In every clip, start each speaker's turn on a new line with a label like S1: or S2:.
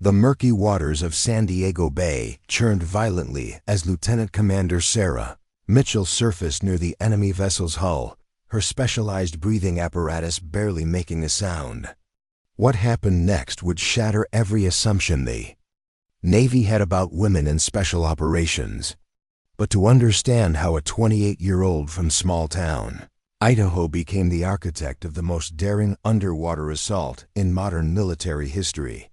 S1: The murky waters of San Diego Bay churned violently as Lieutenant Commander Sarah Mitchell surfaced near the enemy vessel's hull, her specialized breathing apparatus barely making a sound. What happened next would shatter every assumption the Navy had about women in special operations. But to understand how a 28-year-old from small town Idaho became the architect of the most daring underwater assault in modern military history,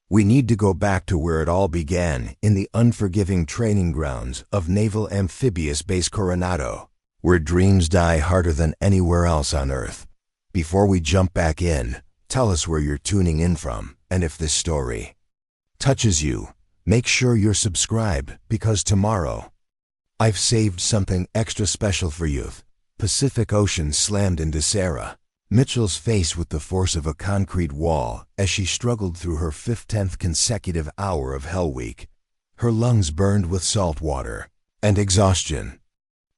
S1: we need to go back to where it all began, in the unforgiving training grounds of Naval Amphibious Base Coronado, where dreams die harder than anywhere else on Earth. Before we jump back in, tell us where you're tuning in from, and if this story touches you, make sure you're subscribed, because tomorrow I've saved something extra special for you. Pacific Ocean slammed into Sarah Mitchell's face with the force of a concrete wall as she struggled through her 10th consecutive hour of Hell Week. Her lungs burned with salt water and exhaustion.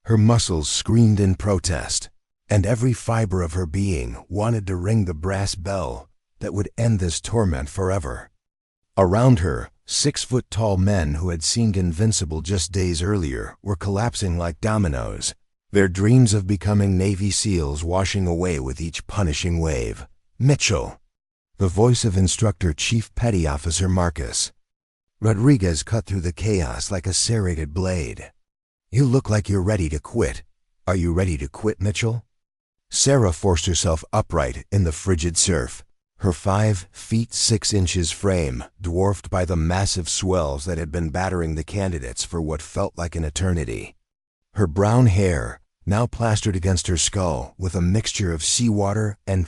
S1: Her muscles screamed in protest, and every fiber of her being wanted to ring the brass bell that would end this torment forever. Around her, 6-foot-tall men who had seemed invincible just days earlier were collapsing like dominoes, their dreams of becoming Navy SEALs washing away with each punishing wave. Mitchell, the voice of Instructor Chief Petty Officer Marcus Rodriguez, cut through the chaos like a serrated blade. "You look like you're ready to quit. Are you ready to quit, Mitchell?" Sarah forced herself upright in the frigid surf, her 5 feet 6 inches frame dwarfed by the massive swells that had been battering the candidates for what felt like an eternity. Her brown hair, now plastered against her skull with a mixture of seawater and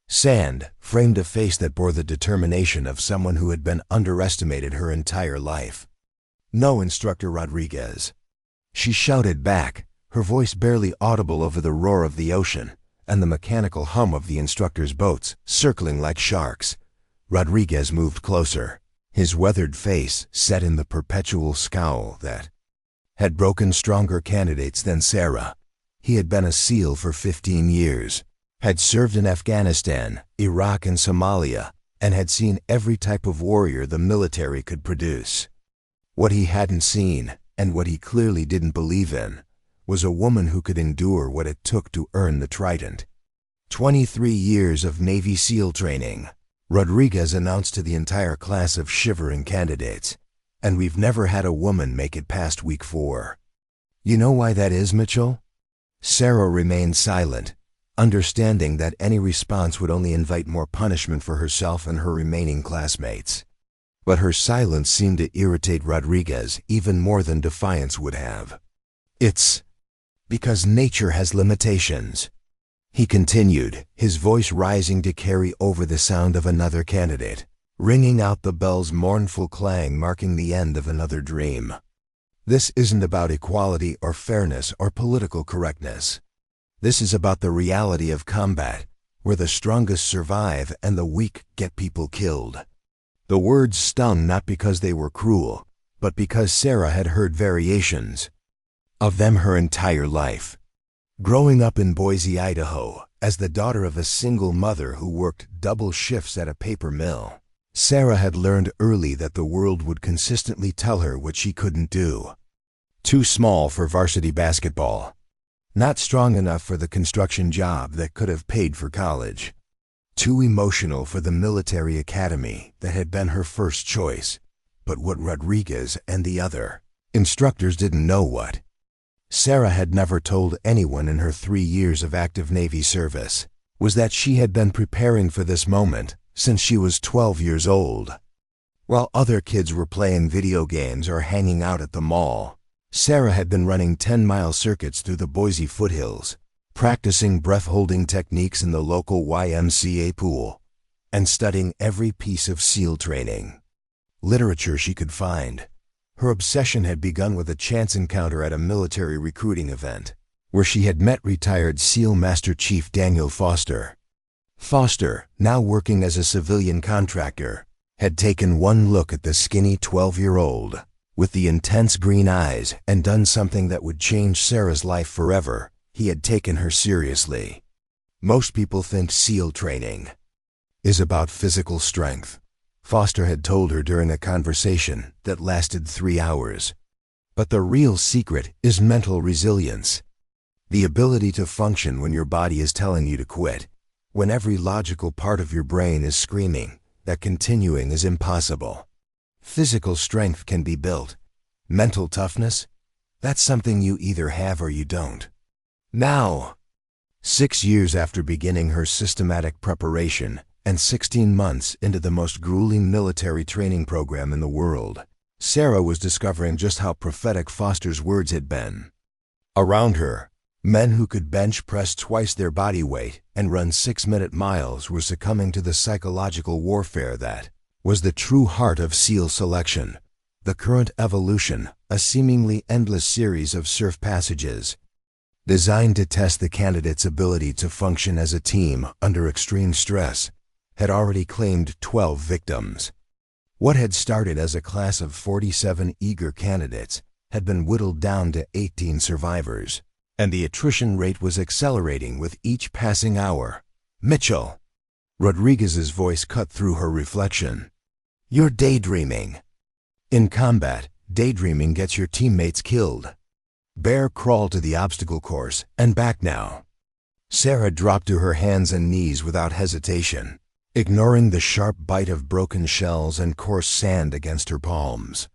S1: sand, framed a face that bore the determination of someone who had been underestimated her entire life. "No, Instructor Rodriguez," she shouted back, her voice barely audible over the roar of the ocean and the mechanical hum of the instructor's boats circling like sharks. Rodriguez moved closer, his weathered face set in the perpetual scowl that had broken stronger candidates than Sarah. He had been a SEAL for 15 years, had served in Afghanistan, Iraq, and Somalia, and had seen every type of warrior the military could produce. What he hadn't seen, and what he clearly didn't believe in, was a woman who could endure what it took to earn the trident. 23 years of Navy SEAL training, Rodriguez announced to the entire class of shivering candidates. "And we've never had a woman make it past week 4. You know why that is, Mitchell?" Sarah remained silent, understanding that any response would only invite more punishment for herself and her remaining classmates. But her silence seemed to irritate Rodriguez even more than defiance would have. "It's because nature has limitations," he continued, his voice rising to carry over the sound of another candidate, ringing out the bell's mournful clang marking the end of another dream. "This isn't about equality or fairness or political correctness. This is about the reality of combat, where the strongest survive and the weak get people killed." The words stung not because they were cruel, but because Sarah had heard variations of them her entire life. Growing up in Boise, Idaho, as the daughter of a single mother who worked double shifts at a paper mill, Sarah had learned early that the world would consistently tell her what she couldn't do. Too small for varsity basketball. Not strong enough for the construction job that could have paid for college. Too emotional for the military academy that had been her first choice. But what Rodriguez and the other instructors didn't know what Sarah had never told anyone in her 3 years of active Navy service was that she had been preparing for this moment since she was 12 years old. While other kids were playing video games or hanging out at the mall, Sarah had been running 10-mile circuits through the Boise foothills, practicing breath-holding techniques in the local YMCA pool, and studying every piece of SEAL training literature she could find. Her obsession had begun with a chance encounter at a military recruiting event, where she had met retired SEAL Master Chief Daniel Foster. Foster, now working as a civilian contractor, had taken one look at the skinny 12-year-old with the intense green eyes and done something that would change Sarah's life forever. He had taken her seriously. Most people think SEAL training is about physical strength, Foster had told her during a conversation that lasted 3 hours. But the real secret is mental resilience. The ability to function when your body is telling you to quit, when every logical part of your brain is screaming that continuing is impossible. Physical strength can be built. Mental toughness? That's something you either have or you don't. Now, 6 years after beginning her systematic preparation and 16 months into the most grueling military training program in the world, Sarah was discovering just how prophetic Foster's words had been. Around her, men who could bench press twice their body weight and run 6-minute miles were succumbing to the psychological warfare that was the true heart of SEAL selection. The current evolution, a seemingly endless series of surf passages, designed to test the candidate's ability to function as a team under extreme stress, had already claimed 12 victims. What had started as a class of 47 eager candidates had been whittled down to 18 survivors, and the attrition rate was accelerating with each passing hour. "Mitchell," Rodriguez's voice cut through her reflection, "you're daydreaming. In combat, daydreaming gets your teammates killed. Bear crawl to the obstacle course and back now." Sarah dropped to her hands and knees without hesitation, ignoring the sharp bite of broken shells and coarse sand against her palms.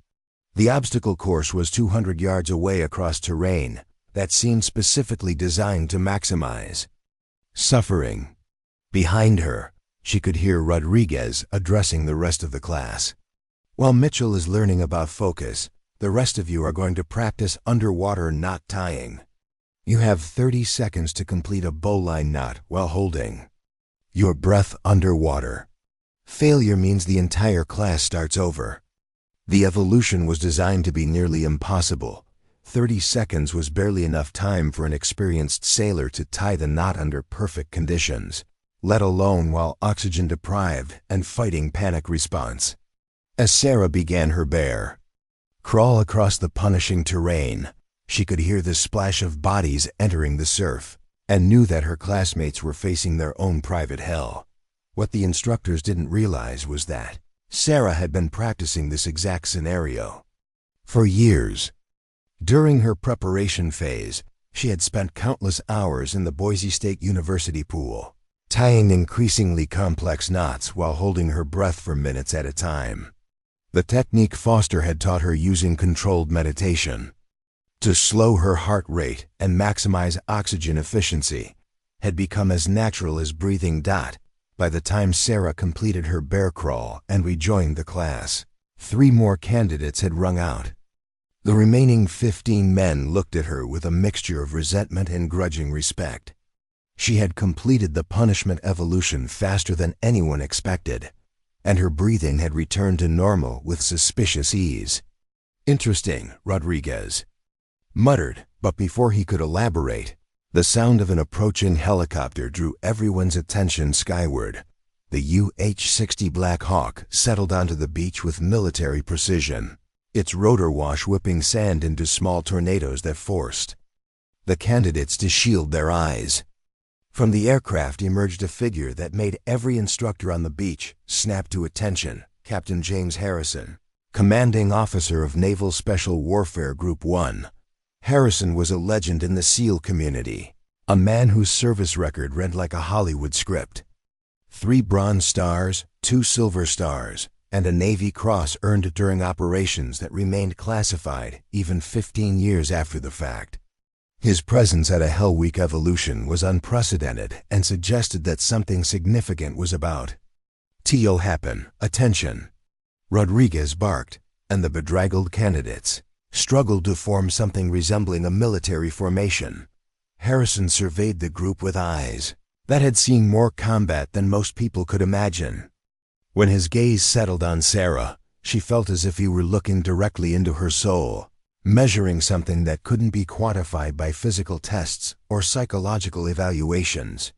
S1: The obstacle course was 200 yards away across terrain that seemed specifically designed to maximize suffering. Behind her, she could hear Rodriguez addressing the rest of the class. "While Mitchell is learning about focus, the rest of you are going to practice underwater knot tying. You have 30 seconds to complete a bowline knot while holding your breath underwater. Failure means the entire class starts over." The evolution was designed to be nearly impossible. 30 seconds was barely enough time for an experienced sailor to tie the knot under perfect conditions, let alone while oxygen deprived and fighting panic response. As Sarah began her bear crawl across the punishing terrain, she could hear the splash of bodies entering the surf and knew that her classmates were facing their own private hell. What the instructors didn't realize was that Sarah had been practicing this exact scenario for years. During her preparation phase, she had spent countless hours in the Boise State University pool, tying increasingly complex knots while holding her breath for minutes at a time. The technique Foster had taught her using controlled meditation to slow her heart rate and maximize oxygen efficiency had become as natural as breathing. By the time Sarah completed her bear crawl and rejoined the class, 3 more candidates had rung out. The remaining 15 men looked at her with a mixture of resentment and grudging respect. She had completed the punishment evolution faster than anyone expected, and her breathing had returned to normal with suspicious ease. "Interesting," Rodriguez muttered, but before he could elaborate, the sound of an approaching helicopter drew everyone's attention skyward. The UH-60 Black Hawk settled onto the beach with military precision, its rotor wash whipping sand into small tornadoes that forced the candidates to shield their eyes. From the aircraft emerged a figure that made every instructor on the beach snap to attention: Captain James Harrison, commanding officer of Naval Special Warfare Group 1. Harrison was a legend in the SEAL community, a man whose service record read like a Hollywood script. 3 Bronze Stars, 2 Silver Stars, and a Navy Cross earned during operations that remained classified even 15 years after the fact. His presence at a Hell Week evolution was unprecedented and suggested that something significant was about to happen. "Attention!" Rodriguez barked, and the bedraggled candidates struggled to form something resembling a military formation. Harrison surveyed the group with eyes that had seen more combat than most people could imagine. When his gaze settled on Sarah, she felt as if he were looking directly into her soul, measuring something that couldn't be quantified by physical tests or psychological evaluations.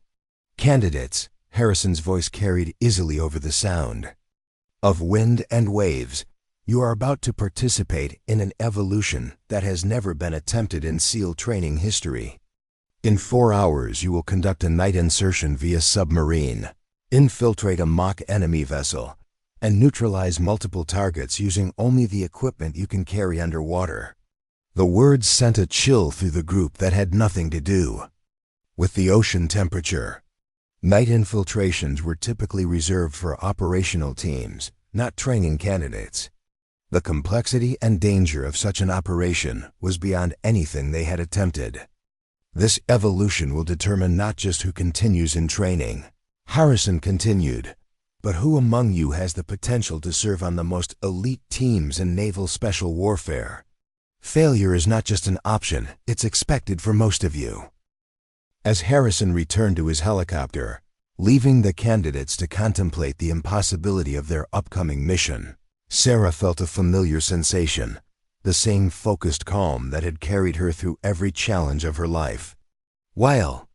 S1: "Candidates," Harrison's voice carried easily over the sound of wind and waves, "you are about to participate in an evolution that has never been attempted in SEAL training history. In 4 hours you will conduct a night insertion via submarine, infiltrate a mock enemy vessel, and neutralize multiple targets using only the equipment you can carry underwater. The words sent a chill through the group that had nothing to do with the ocean temperature. Night infiltrations were typically reserved for operational teams, not training candidates. The complexity and danger of such an operation was beyond anything they had attempted. This evolution will determine not just who continues in training, Harrison continued, but who among you has the potential to serve on the most elite teams in naval special warfare. Failure is not just an option, it's expected for most of you. As Harrison returned to his helicopter, leaving the candidates to contemplate the impossibility of their upcoming mission, Sarah felt a familiar sensation, the same focused calm that had carried her through every challenge of her life. While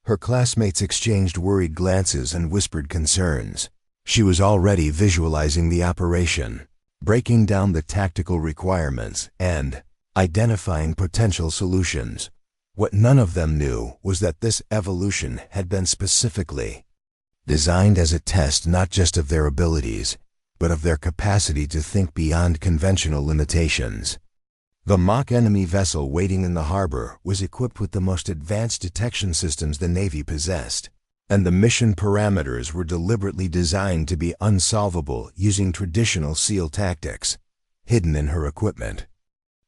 S1: her classmates exchanged worried glances and whispered concerns, she was already visualizing the operation, breaking down the tactical requirements and identifying potential solutions. What none of them knew was that this evolution had been specifically designed as a test not just of their abilities, but of their capacity to think beyond conventional limitations. The mock enemy vessel waiting in the harbor was equipped with the most advanced detection systems the Navy possessed, and the mission parameters were deliberately designed to be unsolvable using traditional SEAL tactics. Hidden in her equipment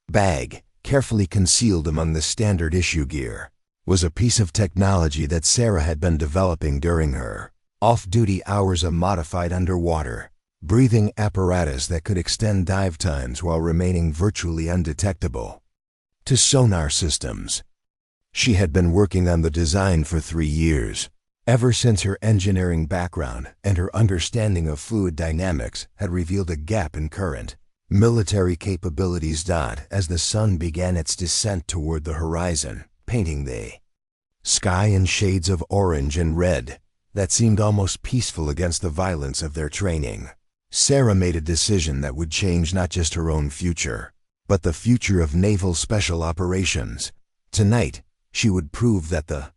S1: bag, carefully concealed among the standard issue gear, was a piece of technology that Sarah had been developing during her off-duty hours of modified underwater breathing apparatus that could extend dive times while remaining virtually undetectable to sonar systems. She had been working on the design for 3 years, ever since her engineering background and her understanding of fluid dynamics had revealed a gap in current military capabilities. As the sun began its descent toward the horizon, painting the sky in shades of orange and red that seemed almost peaceful against the violence of their training, Sarah made a decision that would change not just her own future, but the future of naval special operations. Tonight, she would prove that the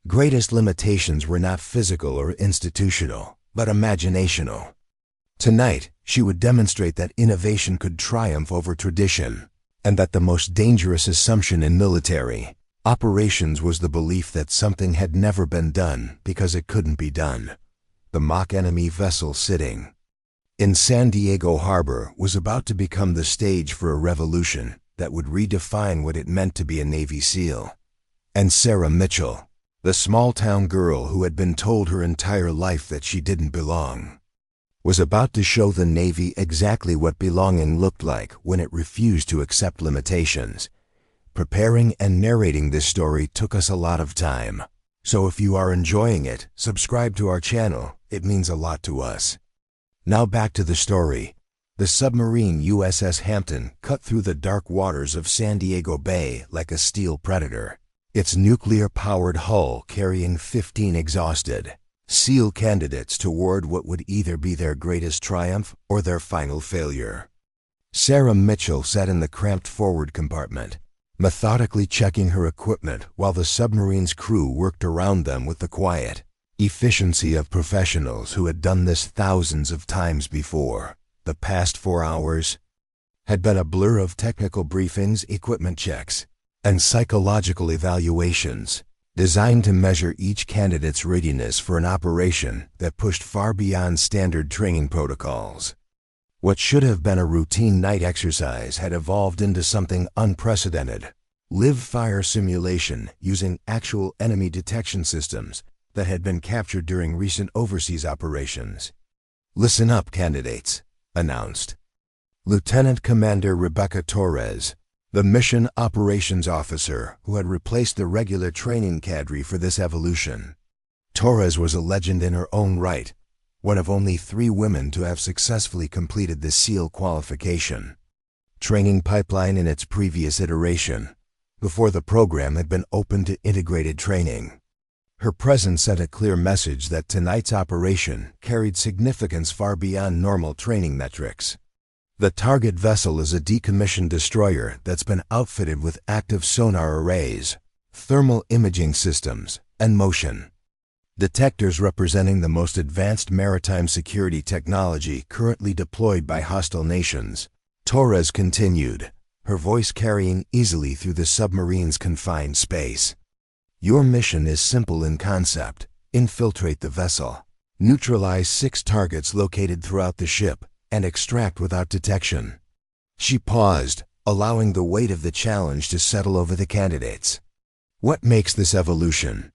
S1: greatest limitations were not physical or institutional, but imaginational. Tonight, she would demonstrate that innovation could triumph over tradition, and that the most dangerous assumption in military operations was the belief that something had never been done because it couldn't be done. The mock enemy vessel sitting in San Diego Harbor was about to become the stage for a revolution that would redefine what it meant to be a Navy SEAL. And Sarah Mitchell, the small-town girl who had been told her entire life that she didn't belong, was about to show the Navy exactly what belonging looked like when it refused to accept limitations. Preparing and narrating this story took us a lot of time, so if you are enjoying it, subscribe to our channel. It means a lot to us. Now back to the story. The submarine USS Hampton cut through the dark waters of San Diego Bay like a steel predator, its nuclear-powered hull carrying 15 exhausted SEAL candidates toward what would either be their greatest triumph or their final failure. Sarah Mitchell sat in the cramped forward compartment, methodically checking her equipment while the submarine's crew worked around them with the quiet efficiency of professionals who had done this thousands of times before. The past 4 hours had been a blur of technical briefings, equipment checks, and psychological evaluations designed to measure each candidate's readiness for an operation that pushed far beyond standard training protocols. What should have been a routine night exercise had evolved into something unprecedented: live-fire simulation using actual enemy detection systems that had been captured during recent overseas operations. "Listen up, candidates," announced Lieutenant Commander Rebecca Torres, the mission operations officer who had replaced the regular training cadre for this evolution. Torres was a legend in her own right, one of only 3 women to have successfully completed the SEAL qualification training pipeline in its previous iteration, before the program had been open to integrated training. Her presence sent a clear message that tonight's operation carried significance far beyond normal training metrics. The target vessel is a decommissioned destroyer that's been outfitted with active sonar arrays, thermal imaging systems, and motion detectors representing the most advanced maritime security technology currently deployed by hostile nations. Torres continued, her voice carrying easily through the submarine's confined space. Your mission is simple in concept. Infiltrate the vessel, neutralize 6 targets located throughout the ship, and extract without detection. She paused, allowing the weight of the challenge to settle over the candidates. What makes this evolution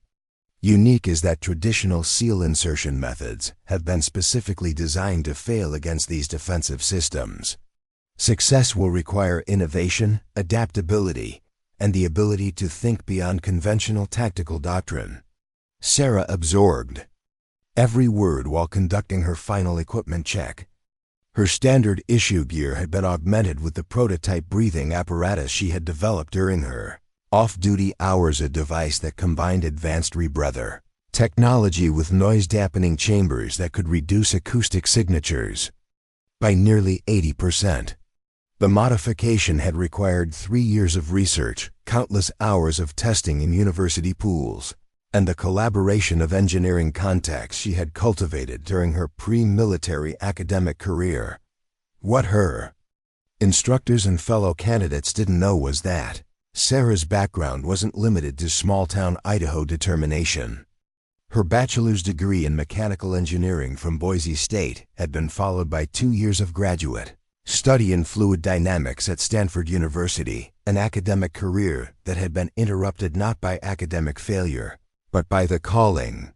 S1: unique is that traditional SEAL insertion methods have been specifically designed to fail against these defensive systems. Success will require innovation, adaptability, and the ability to think beyond conventional tactical doctrine. Sarah absorbed every word while conducting her final equipment check. Her standard issue gear had been augmented with the prototype breathing apparatus she had developed during her off-duty hours, a device that combined advanced rebreather technology with noise-dampening chambers that could reduce acoustic signatures by nearly 80%. The modification had required 3 years of research, countless hours of testing in university pools, and the collaboration of engineering contacts she had cultivated during her pre-military academic career. What her instructors and fellow candidates didn't know was that Sarah's background wasn't limited to small-town Idaho determination. Her bachelor's degree in mechanical engineering from Boise State had been followed by 2 years of graduate study in fluid dynamics at Stanford University, an academic career that had been interrupted not by academic failure, but by the calling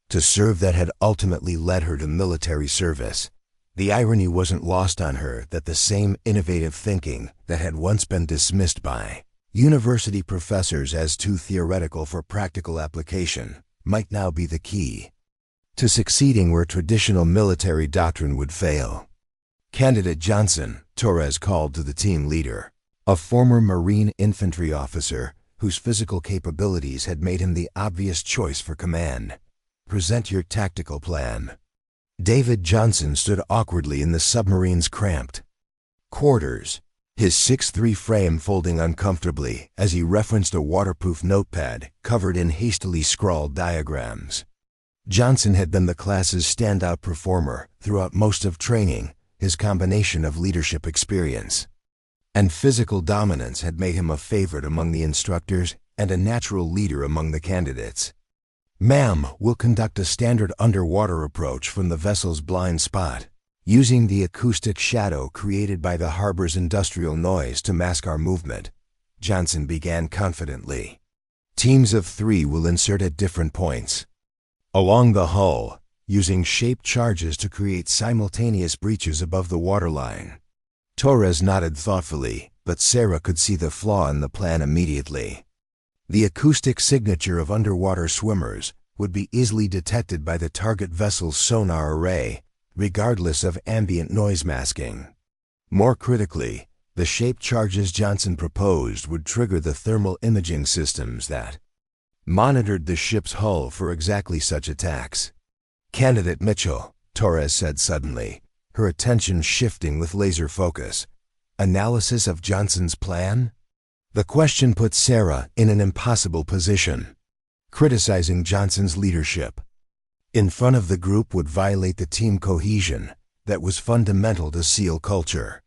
S1: to serve that had ultimately led her to military service. The irony wasn't lost on her that the same innovative thinking that had once been dismissed by university professors as too theoretical for practical application might now be the key to succeeding where traditional military doctrine would fail. Candidate Johnson, Torres called to the team leader, a former Marine infantry officer whose physical capabilities had made him the obvious choice for command. Present your tactical plan. David Johnson stood awkwardly in the submarine's cramped quarters, his 6'3" frame folding uncomfortably as he referenced a waterproof notepad covered in hastily scrawled diagrams. Johnson had been the class's standout performer throughout most of training. His combination of leadership experience and physical dominance had made him a favorite among the instructors and a natural leader among the candidates. Ma'am, we'll conduct a standard underwater approach from the vessel's blind spot, using the acoustic shadow created by the harbor's industrial noise to mask our movement, Johnson began confidently. Teams of 3 will insert at different points along the hull, using shaped charges to create simultaneous breaches above the waterline. Torres nodded thoughtfully, but Sarah could see the flaw in the plan immediately. The acoustic signature of underwater swimmers would be easily detected by the target vessel's sonar array, regardless of ambient noise masking. More critically, the shaped charges Johnson proposed would trigger the thermal imaging systems that monitored the ship's hull for exactly such attacks. Candidate Mitchell, Torres said suddenly, her attention shifting with laser focus. Analysis of Johnson's plan? The question put Sarah in an impossible position. Criticizing Johnson's leadership in front of the group would violate the team cohesion that was fundamental to SEAL culture.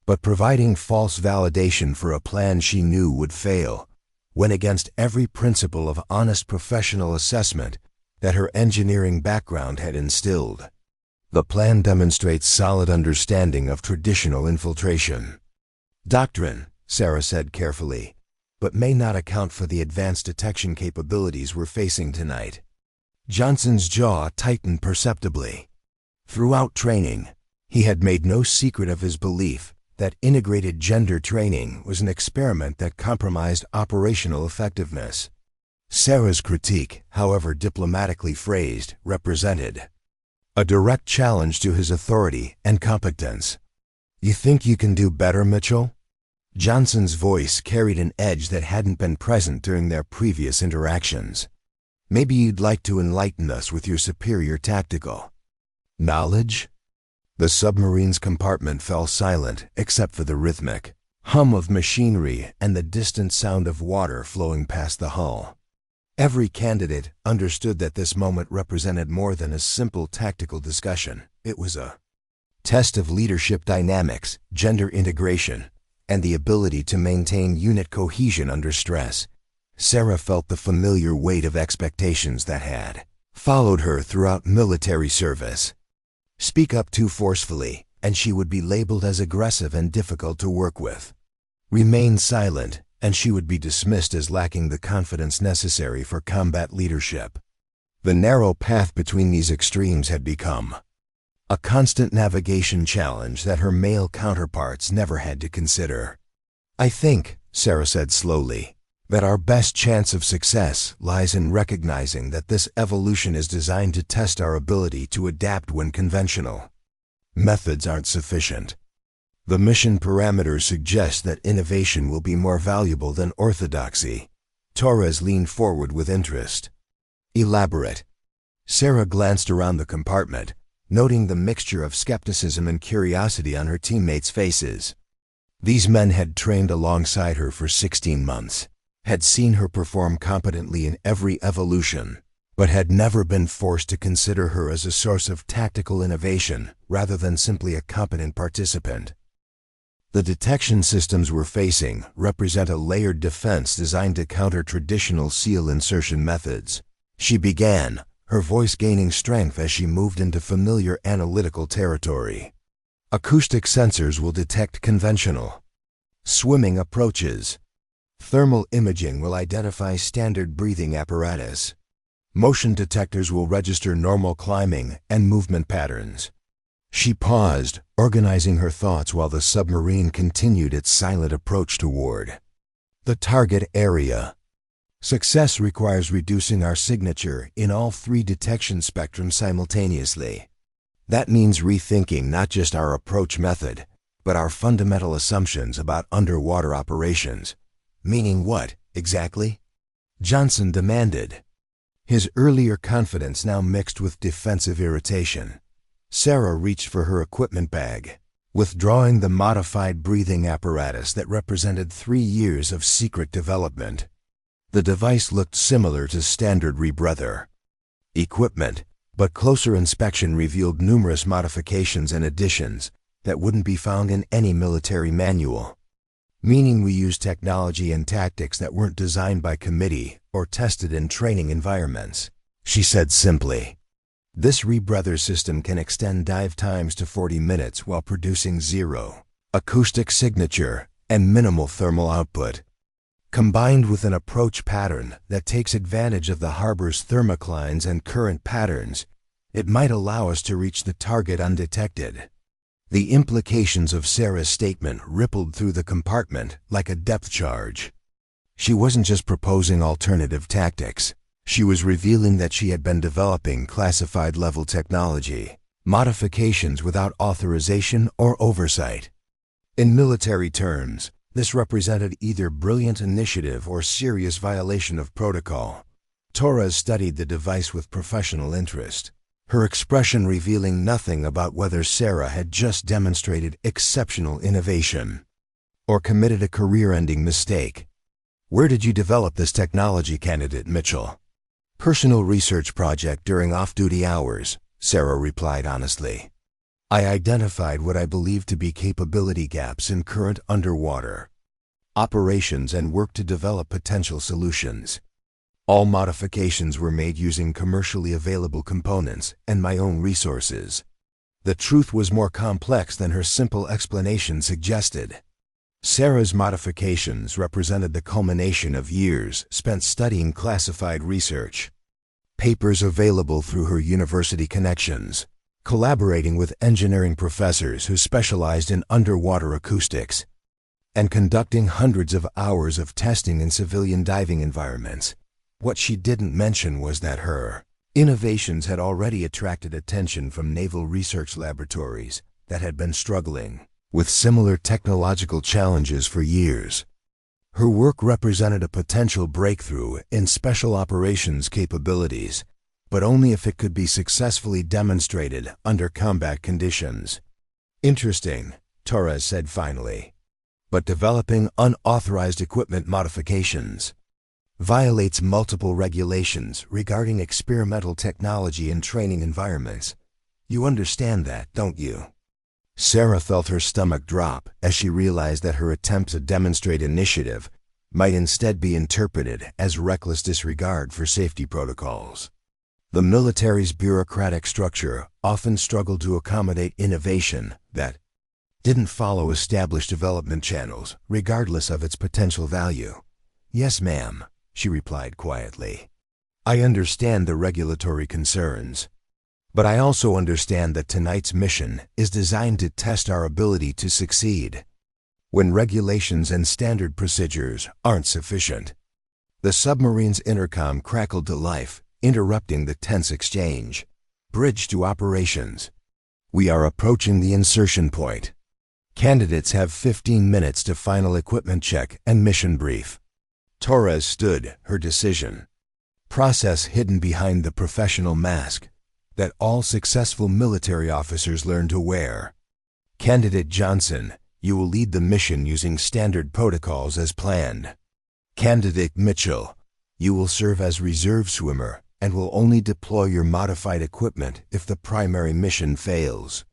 S1: But providing false validation for a plan she knew would fail went against every principle of honest professional assessment that her engineering background had instilled. The plan demonstrates solid understanding of traditional infiltration doctrine, Sarah said carefully, but may not account for the advanced detection capabilities we're facing tonight. Johnson's jaw tightened perceptibly. Throughout training, he had made no secret of his belief that integrated gender training was an experiment that compromised operational effectiveness. Sarah's critique, however diplomatically phrased, represented a direct challenge to his authority and competence. You think you can do better, Mitchell? Johnson's voice carried an edge that hadn't been present during their previous interactions. Maybe you'd like to enlighten us with your superior tactical knowledge? The submarine's compartment fell silent except for the rhythmic hum of machinery and the distant sound of water flowing past the hull. Every candidate understood that this moment represented more than a simple tactical discussion. It was a test of leadership dynamics, gender integration, and the ability to maintain unit cohesion under stress. Sarah felt the familiar weight of expectations that had followed her throughout military service. Speak up too forcefully, and she would be labeled as aggressive and difficult to work with. Remain silent, and she would be dismissed as lacking the confidence necessary for combat leadership. The narrow path between these extremes had become a constant navigation challenge that her male counterparts never had to consider. "I think," Sarah said slowly, "that our best chance of success lies in recognizing that this evolution is designed to test our ability to adapt when conventional methods aren't sufficient. The mission parameters suggest that innovation will be more valuable than orthodoxy." Torres leaned forward with interest. "Elaborate." Sarah glanced around the compartment, noting the mixture of skepticism and curiosity on her teammates' faces. These men had trained alongside her for 16 months, had seen her perform competently in every evolution, but had never been forced to consider her as a source of tactical innovation rather than simply a competent participant. The detection systems we're facing represent a layered defense designed to counter traditional SEAL insertion methods. She began, her voice gaining strength as she moved into familiar analytical territory. Acoustic sensors will detect conventional swimming approaches. Thermal imaging will identify standard breathing apparatus. Motion detectors will register normal climbing and movement patterns. She paused, organizing her thoughts while the submarine continued its silent approach toward the target area. Success requires reducing our signature in all three detection spectrums simultaneously. That means rethinking not just our approach method, but our fundamental assumptions about underwater operations. Meaning what, exactly? Johnson demanded, his earlier confidence now mixed with defensive irritation. Sarah reached for her equipment bag, withdrawing the modified breathing apparatus that represented 3 years of secret development. The device looked similar to standard rebreather equipment, but closer inspection revealed numerous modifications and additions that wouldn't be found in any military manual. Meaning we used technology and tactics that weren't designed by committee or tested in training environments, she said simply. This rebreather system can extend dive times to 40 minutes while producing zero acoustic signature and minimal thermal output. Combined with an approach pattern that takes advantage of the harbor's thermoclines and current patterns, it might allow us to reach the target undetected. The implications of Sarah's statement rippled through the compartment like a depth charge. She wasn't just proposing alternative tactics. She was revealing that she had been developing classified level technology, modifications without authorization or oversight. In military terms, this represented either brilliant initiative or serious violation of protocol. Torres studied the device with professional interest, her expression revealing nothing about whether Sarah had just demonstrated exceptional innovation or committed a career-ending mistake. "Where did you develop this technology, Candidate Mitchell?" "Personal research project during off-duty hours," Sarah replied honestly. "I identified what I believed to be capability gaps in current underwater operations and worked to develop potential solutions. All modifications were made using commercially available components and my own resources." The truth was more complex than her simple explanation suggested. Sarah's modifications represented the culmination of years spent studying classified research, papers available through her university connections, collaborating with engineering professors who specialized in underwater acoustics, and conducting hundreds of hours of testing in civilian diving environments. What she didn't mention was that her innovations had already attracted attention from naval research laboratories that had been struggling with similar technological challenges for years. Her work represented a potential breakthrough in special operations capabilities, but only if it could be successfully demonstrated under combat conditions. "Interesting," Torres said finally. "But developing unauthorized equipment modifications. violates multiple regulations regarding experimental technology in training environments. You understand that, don't you? Sarah felt her stomach drop as she realized that her attempt to demonstrate initiative might instead be interpreted as reckless disregard for safety protocols. The military's bureaucratic structure often struggled to accommodate innovation that didn't follow established development channels, regardless of its potential value. "Yes, ma'am," she replied quietly. "I understand the regulatory concerns. But I also understand that tonight's mission is designed to test our ability to succeed. When regulations and standard procedures aren't sufficient." The submarine's intercom crackled to life, interrupting the tense exchange. "Bridge to operations. We are approaching the insertion point. Candidates have 15 minutes to final equipment check and mission brief." Torres stood her decision. Process hidden behind the professional mask that all successful military officers learn to wear. "Candidate Johnson, you will lead the mission using standard protocols as planned. Candidate Mitchell, you will serve as reserve swimmer and will only deploy your modified equipment if the primary mission fails."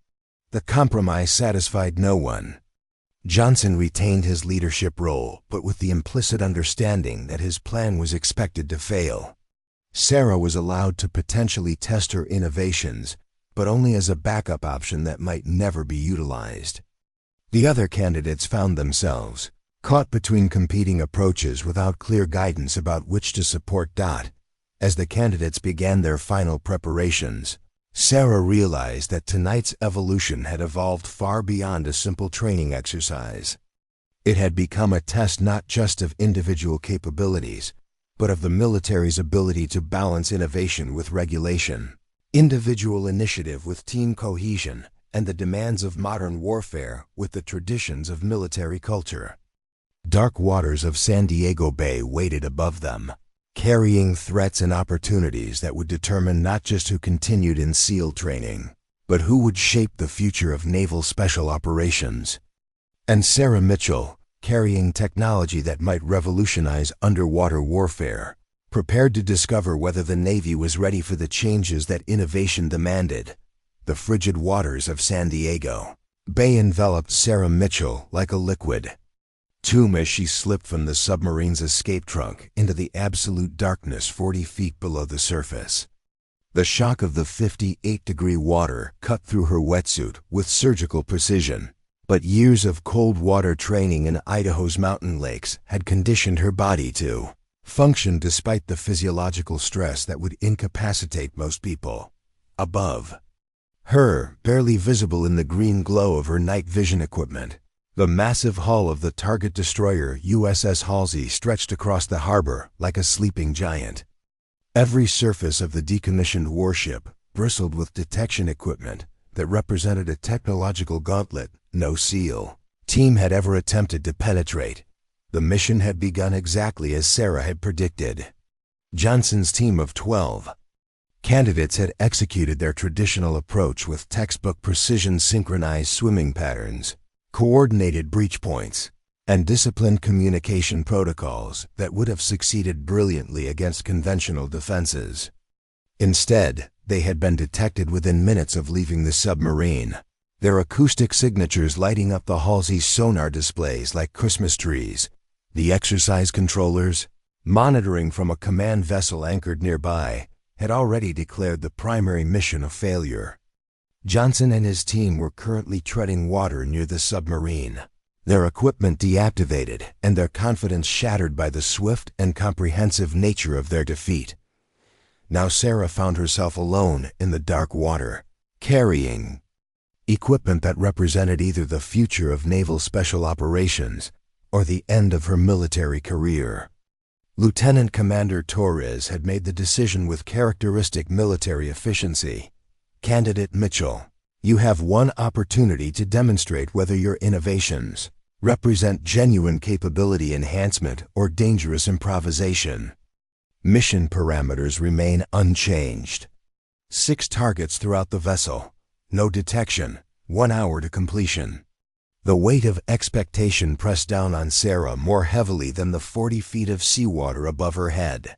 S1: The compromise satisfied no one. Johnson retained his leadership role, but with the implicit understanding that his plan was expected to fail. Sarah was allowed to potentially test her innovations, but only as a backup option that might never be utilized. The other candidates found themselves caught between competing approaches without clear guidance about which to support. As the candidates began their final preparations, Sarah realized that tonight's evolution had evolved far beyond a simple training exercise. It had become a test not just of individual capabilities, but of the military's ability to balance innovation with regulation, individual initiative with team cohesion, and the demands of modern warfare with the traditions of military culture. Dark waters of San Diego Bay waited above them, carrying threats and opportunities that would determine not just who continued in SEAL training, but who would shape the future of naval special operations. And Sarah Mitchell, carrying technology that might revolutionize underwater warfare, prepared to discover whether the Navy was ready for the changes that innovation demanded. The frigid waters of San Diego Bay enveloped Sarah Mitchell like a liquid tomb as she slipped from the submarine's escape trunk into the absolute darkness 40 feet below the surface. The shock of the 58-degree water cut through her wetsuit with surgical precision, but years of cold water training in Idaho's mountain lakes had conditioned her body to function despite the physiological stress that would incapacitate most people. Above her, barely visible in the green glow of her night vision equipment, the massive hull of the target destroyer USS Halsey stretched across the harbor like a sleeping giant. Every surface of the decommissioned warship bristled with detection equipment that represented a technological gauntlet no SEAL team had ever attempted to penetrate. The mission had begun exactly as Sarah had predicted. Johnson's team of 12 candidates had executed their traditional approach with textbook precision synchronized swimming patterns, coordinated breach points, and disciplined communication protocols that would have succeeded brilliantly against conventional defenses. Instead, they had been detected within minutes of leaving the submarine, their acoustic signatures lighting up the Halsey's sonar displays like Christmas trees. The exercise controllers, monitoring from a command vessel anchored nearby, had already declared the primary mission a failure. Johnson and his team were currently treading water near the submarine, their equipment deactivated and their confidence shattered by the swift and comprehensive nature of their defeat. Now Sarah found herself alone in the dark water, carrying equipment that represented either the future of naval special operations or the end of her military career. Lieutenant Commander Torres had made the decision with characteristic military efficiency. Candidate Mitchell, you have one opportunity to demonstrate whether your innovations represent genuine capability enhancement or dangerous improvisation. Mission parameters remain unchanged. 6 targets throughout the vessel. No detection. 1 hour to completion. The weight of expectation pressed down on Sarah more heavily than the 40 feet of seawater above her head.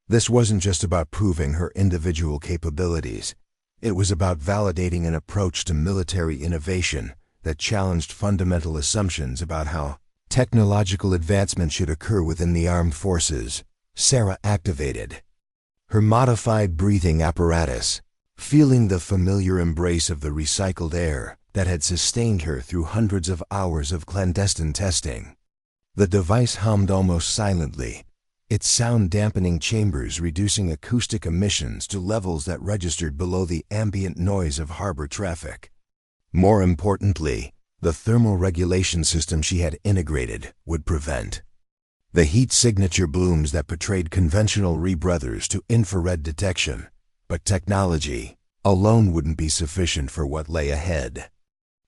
S1: This wasn't just about proving her individual capabilities. It was about validating an approach to military innovation that challenged fundamental assumptions about how technological advancement should occur within the armed forces. Sarah activated her modified breathing apparatus, feeling the familiar embrace of the recycled air that had sustained her through hundreds of hours of clandestine testing. The device hummed almost silently, its sound-dampening chambers reducing acoustic emissions to levels that registered below the ambient noise of harbor traffic. More importantly, the thermal regulation system she had integrated would prevent the heat signature blooms that betrayed conventional rebreathers to infrared detection. But technology alone wouldn't be sufficient for what lay ahead.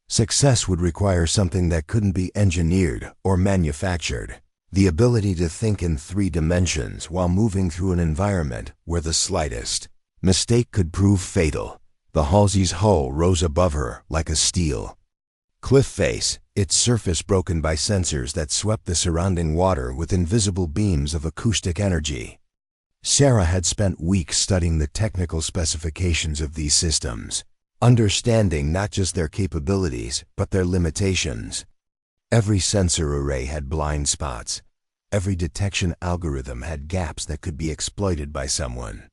S1: Success would require something that couldn't be engineered or manufactured: the ability to think in 3 dimensions while moving through an environment where the slightest mistake could prove fatal. The Halsey's hull rose above her like a steel cliff face, its surface broken by sensors that swept the surrounding water with invisible beams of acoustic energy. Sarah had spent weeks studying the technical specifications of these systems, understanding not just their capabilities, but their limitations. Every sensor array had blind spots. Every detection algorithm had gaps that could be exploited by someone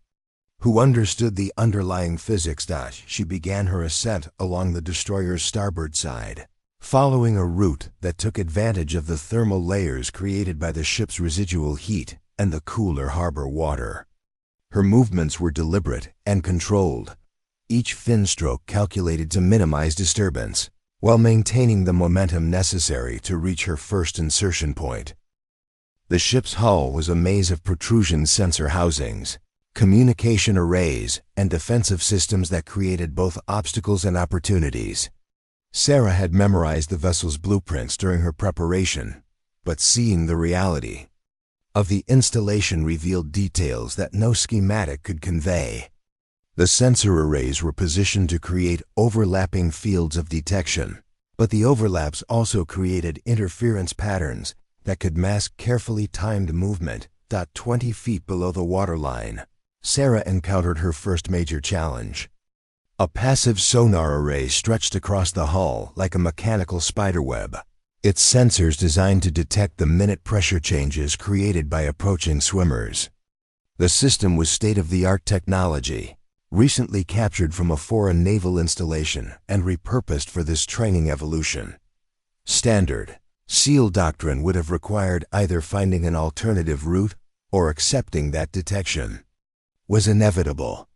S1: who understood the underlying physics. She began her ascent along the destroyer's starboard side, following a route that took advantage of the thermal layers created by the ship's residual heat and the cooler harbor water. Her movements were deliberate and controlled, each fin stroke calculated to minimize disturbance, while maintaining the momentum necessary to reach her first insertion point. The ship's hull was a maze of protrusion sensor housings, communication arrays, and defensive systems that created both obstacles and opportunities. Sarah had memorized the vessel's blueprints during her preparation, but seeing the reality of the installation revealed details that no schematic could convey. The sensor arrays were positioned to create overlapping fields of detection, but the overlaps also created interference patterns that could mask carefully timed movement. 20 feet below the waterline, Sarah encountered her first major challenge. A passive sonar array stretched across the hull like a mechanical spiderweb, its sensors designed to detect the minute pressure changes created by approaching swimmers. The system was state-of-the-art technology, recently captured from a foreign naval installation and repurposed for this training evolution. Standard SEAL doctrine would have required either finding an alternative route or accepting that detection was inevitable.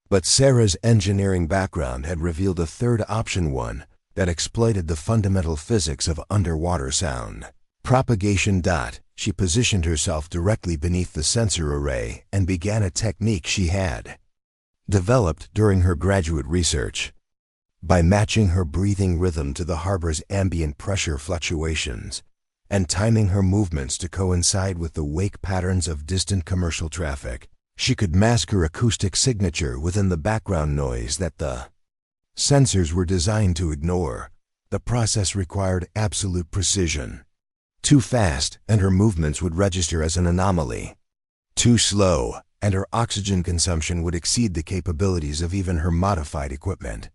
S1: But Sarah's engineering background had revealed a third option, one that exploited the fundamental physics of underwater sound propagation. She positioned herself directly beneath the sensor array and began a technique she had developed during her graduate research. By matching her breathing rhythm to the harbor's ambient pressure fluctuations and timing her movements to coincide with the wake patterns of distant commercial traffic, she could mask her acoustic signature within the background noise that the sensors were designed to ignore. The process required absolute precision. Too fast, and her movements would register as an anomaly. Too slow, and her oxygen consumption would exceed the capabilities of even her modified equipment.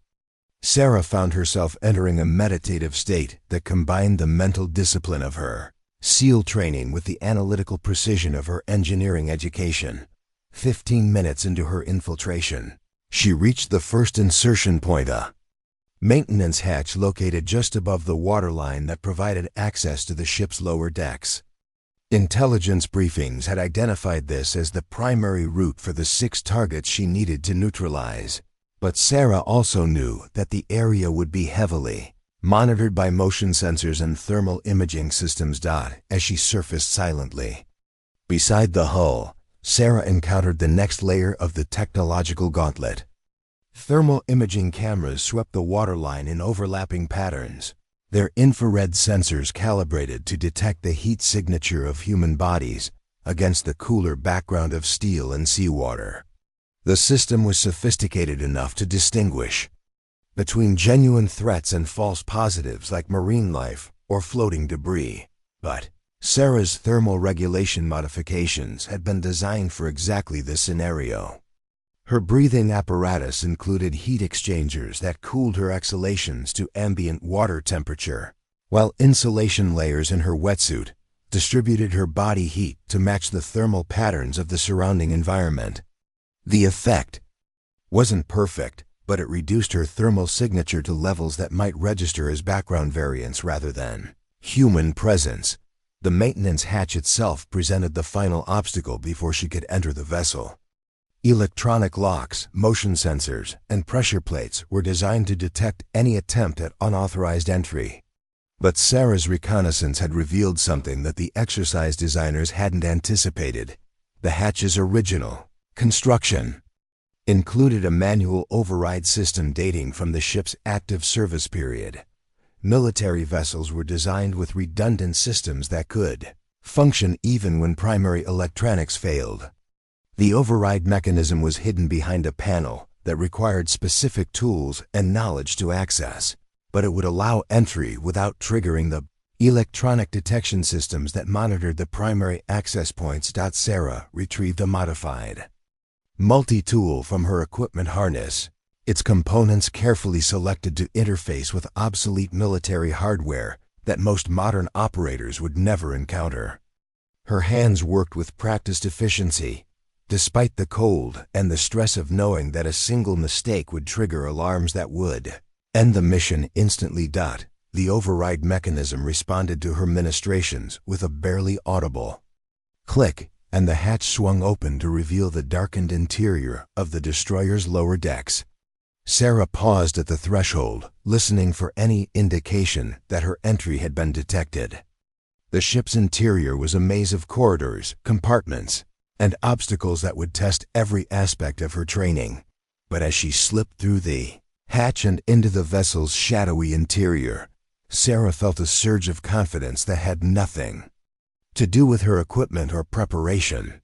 S1: Sarah found herself entering a meditative state that combined the mental discipline of her SEAL training with the analytical precision of her engineering education. 15 minutes into her infiltration, she reached the first insertion point, a maintenance hatch located just above the waterline that provided access to the ship's lower decks. Intelligence briefings had identified this as the primary route for the 6 targets she needed to neutralize. But Sarah also knew that the area would be heavily monitored by motion sensors and thermal imaging systems. As she surfaced silently beside the hull, Sarah encountered the next layer of the technological gauntlet. Thermal imaging cameras swept the waterline in overlapping patterns, their infrared sensors calibrated to detect the heat signature of human bodies against the cooler background of steel and seawater. The system was sophisticated enough to distinguish between genuine threats and false positives like marine life or floating debris. But Sarah's thermal regulation modifications had been designed for exactly this scenario. Her breathing apparatus included heat exchangers that cooled her exhalations to ambient water temperature, while insulation layers in her wetsuit distributed her body heat to match the thermal patterns of the surrounding environment. The effect wasn't perfect, but it reduced her thermal signature to levels that might register as background variance rather than human presence. The maintenance hatch itself presented the final obstacle before she could enter the vessel. Electronic locks, motion sensors, and pressure plates were designed to detect any attempt at unauthorized entry. But Sarah's reconnaissance had revealed something that the exercise designers hadn't anticipated. The hatch's original construction included a manual override system dating from the ship's active service period. Military vessels were designed with redundant systems that could function even when primary electronics failed. The override mechanism was hidden behind a panel that required specific tools and knowledge to access, but it would allow entry without triggering the electronic detection systems that monitored the primary access points. Sarah retrieved a modified multi-tool from her equipment harness, its components carefully selected to interface with obsolete military hardware that most modern operators would never encounter. Her hands worked with practiced efficiency, despite the cold and the stress of knowing that a single mistake would trigger alarms that would end the mission instantly. The override mechanism responded to her ministrations with a barely audible click, and the hatch swung open to reveal the darkened interior of the destroyer's lower decks. Sarah paused at the threshold, listening for any indication that her entry had been detected. The ship's interior was a maze of corridors, compartments, and obstacles that would test every aspect of her training. But as she slipped through the hatch and into the vessel's shadowy interior, Sarah felt a surge of confidence that had nothing to do with her equipment or preparation.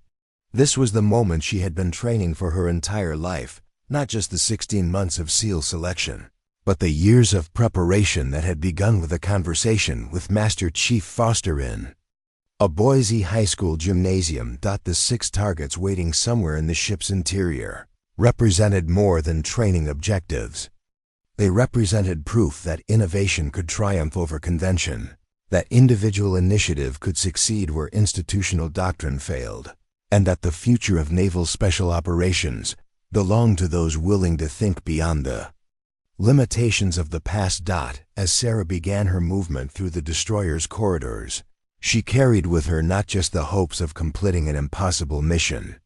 S1: This was the moment she had been training for her entire life, not just the 16 months of SEAL selection, but the years of preparation that had begun with a conversation with Master Chief Foster in a Boise High School gymnasium. The 6 targets waiting somewhere in the ship's interior represented more than training objectives. They represented proof that innovation could triumph over convention, that individual initiative could succeed where institutional doctrine failed, and that the future of naval special operations belonged to those willing to think beyond the limitations of the past. As Sarah began her movement through the destroyer's corridors, she carried with her not just the hopes of completing an impossible mission,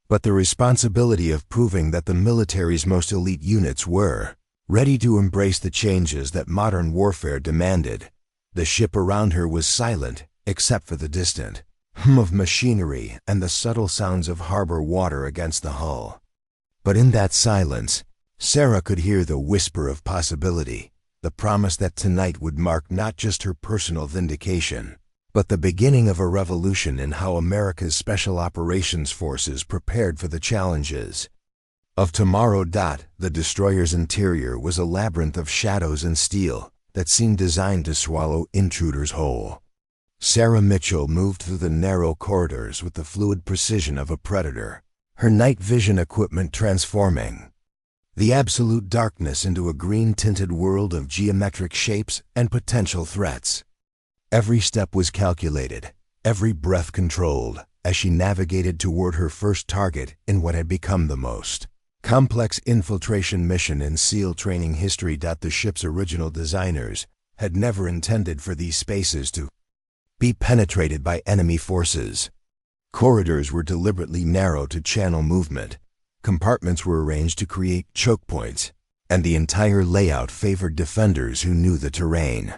S1: but the responsibility of proving that the military's most elite units were ready to embrace the changes that modern warfare demanded. The ship around her was silent, except for the distant hum of machinery and the subtle sounds of harbor water against the hull. But in that silence, Sarah could hear the whisper of possibility, the promise that tonight would mark not just her personal vindication, but the beginning of a revolution in how America's Special Operations Forces prepared for the challenges of tomorrow. The destroyer's interior was a labyrinth of shadows and steel that seemed designed to swallow intruders whole. Sarah Mitchell moved through the narrow corridors with the fluid precision of a predator, her night vision equipment transforming the absolute darkness into a green-tinted world of geometric shapes and potential threats. Every step was calculated, every breath controlled, as she navigated toward her first target in what had become the most complex infiltration mission in SEAL training history. The ship's original designers had never intended for these spaces to be penetrated by enemy forces. Corridors were deliberately narrow to channel movement, compartments were arranged to create choke points, and the entire layout favored defenders who knew the terrain.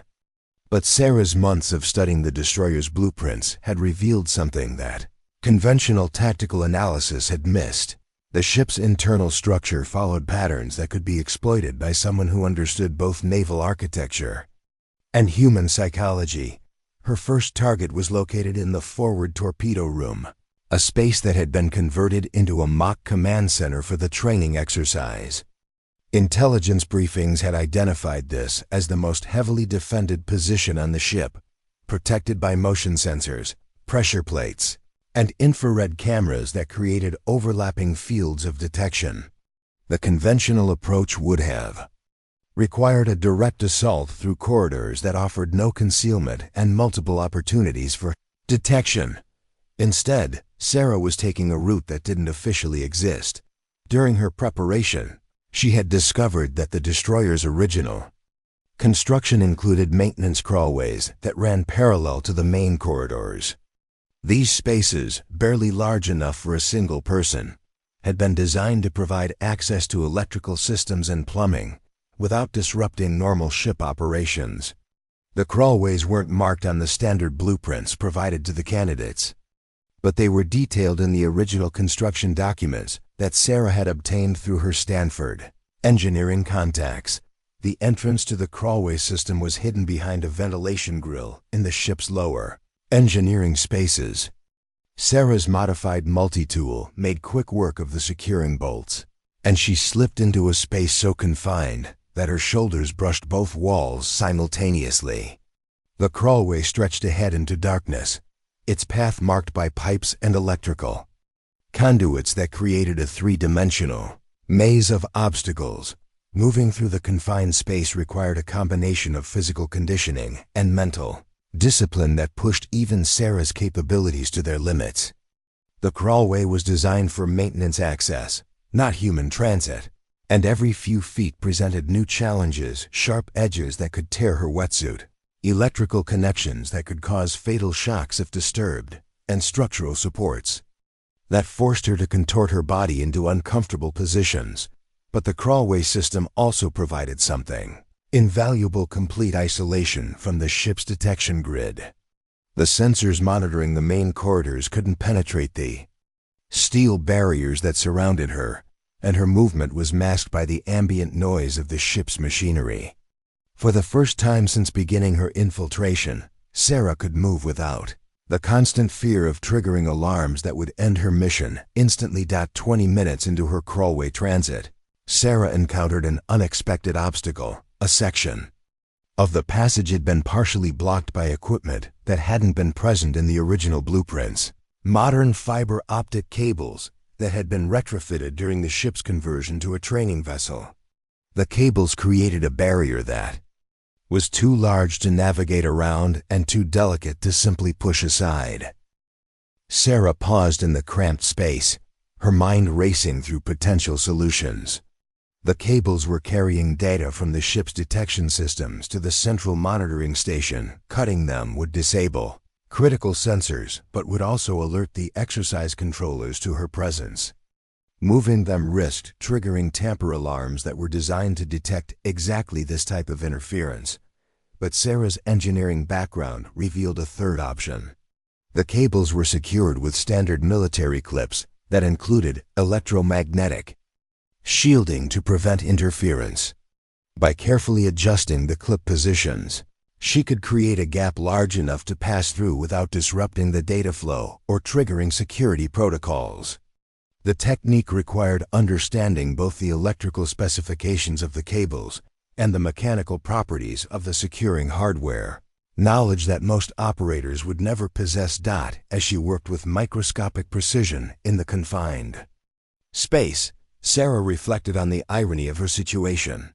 S1: But Sarah's months of studying the destroyer's blueprints had revealed something that conventional tactical analysis had missed. The ship's internal structure followed patterns that could be exploited by someone who understood both naval architecture and human psychology. Her first target was located in the forward torpedo room, a space that had been converted into a mock command center for the training exercise. Intelligence briefings had identified this as the most heavily defended position on the ship, protected by motion sensors, pressure plates, and infrared cameras that created overlapping fields of detection. The conventional approach would have required a direct assault through corridors that offered no concealment and multiple opportunities for detection. Instead, Sarah was taking a route that didn't officially exist. During her preparation, she had discovered that the destroyer's original construction included maintenance crawlways that ran parallel to the main corridors. These spaces, barely large enough for a single person, had been designed to provide access to electrical systems and plumbing without disrupting normal ship operations. The crawlways weren't marked on the standard blueprints provided to the candidates, but they were detailed in the original construction documents that Sarah had obtained through her Stanford engineering contacts. The entrance to the crawlway system was hidden behind a ventilation grill in the ship's lower engineering spaces. Sarah's modified multi-tool made quick work of the securing bolts, and she slipped into a space so confined that her shoulders brushed both walls simultaneously. The crawlway stretched ahead into darkness, its path marked by pipes and electrical conduits that created a three-dimensional maze of obstacles. Moving through the confined space required a combination of physical conditioning and mental discipline that pushed even Sarah's capabilities to their limits. The crawlway was designed for maintenance access, not human transit, and every few feet presented new challenges, sharp edges that could tear her wetsuit, electrical connections that could cause fatal shocks if disturbed, and structural supports that forced her to contort her body into uncomfortable positions. But the crawlway system also provided something invaluable: complete isolation from the ship's detection grid. The sensors monitoring the main corridors couldn't penetrate the steel barriers that surrounded her, and her movement was masked by the ambient noise of the ship's machinery. For the first time since beginning her infiltration, Sarah could move without the constant fear of triggering alarms that would end her mission instantly. 20 minutes into her crawlway transit, Sarah encountered an unexpected obstacle. A section of the passage had been partially blocked by equipment that hadn't been present in the original blueprints. Modern fiber optic cables that had been retrofitted during the ship's conversion to a training vessel. The cables created a barrier that was too large to navigate around and too delicate to simply push aside. Sarah paused in the cramped space, her mind racing through potential solutions. The cables were carrying data from the ship's detection systems to the central monitoring station. Cutting them would disable critical sensors, but would also alert the exercise controllers to her presence. Moving them risked triggering tamper alarms that were designed to detect exactly this type of interference. But Sarah's engineering background revealed a third option. The cables were secured with standard military clips that included electromagnetic shielding to prevent interference. By carefully adjusting the clip positions, she could create a gap large enough to pass through without disrupting the data flow or triggering security protocols. The technique required understanding both the electrical specifications of the cables and the mechanical properties of the securing hardware, knowledge that most operators would never possess. As she worked with microscopic precision in the confined space, Sarah reflected on the irony of her situation.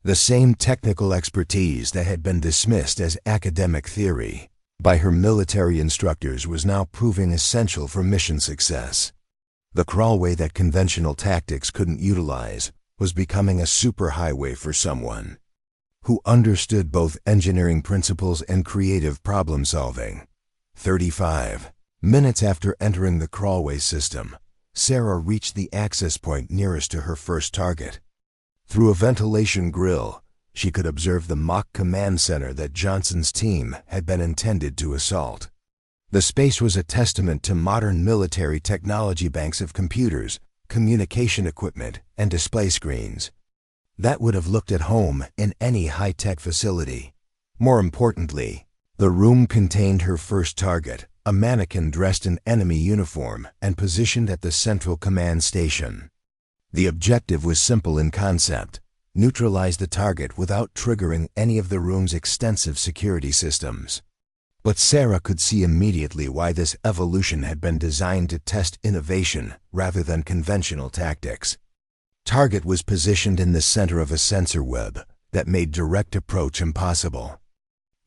S1: The same technical expertise that had been dismissed as academic theory by her military instructors was now proving essential for mission success. The crawlway that conventional tactics couldn't utilize was becoming a superhighway for someone who understood both engineering principles and creative problem solving. 35 minutes after entering the crawlway system, Sarah reached the access point nearest to her first target. Through a ventilation grill, she could observe the mock command center that Johnson's team had been intended to assault. The space was a testament to modern military technology: banks of computers, communication equipment, and display screens that would have looked at home in any high-tech facility. More importantly, the room contained her first target, a mannequin dressed in enemy uniform and positioned at the central command station. The objective was simple in concept: neutralize the target without triggering any of the room's extensive security systems. But Sarah could see immediately why this evolution had been designed to test innovation rather than conventional tactics. Target was positioned in the center of a sensor web that made direct approach impossible.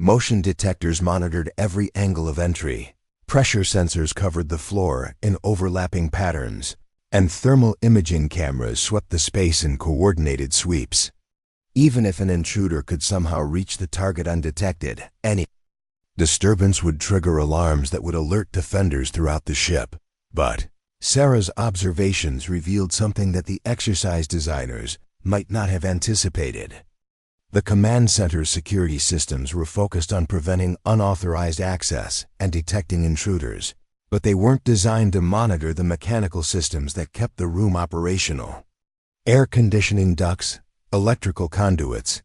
S1: Motion detectors monitored every angle of entry, pressure sensors covered the floor in overlapping patterns, and thermal imaging cameras swept the space in coordinated sweeps. Even if an intruder could somehow reach the target undetected, any disturbance would trigger alarms that would alert defenders throughout the ship. But Sarah's observations revealed something that the exercise designers might not have anticipated. The command center's security systems were focused on preventing unauthorized access and detecting intruders, but they weren't designed to monitor the mechanical systems that kept the room operational. Air conditioning ducts, electrical conduits,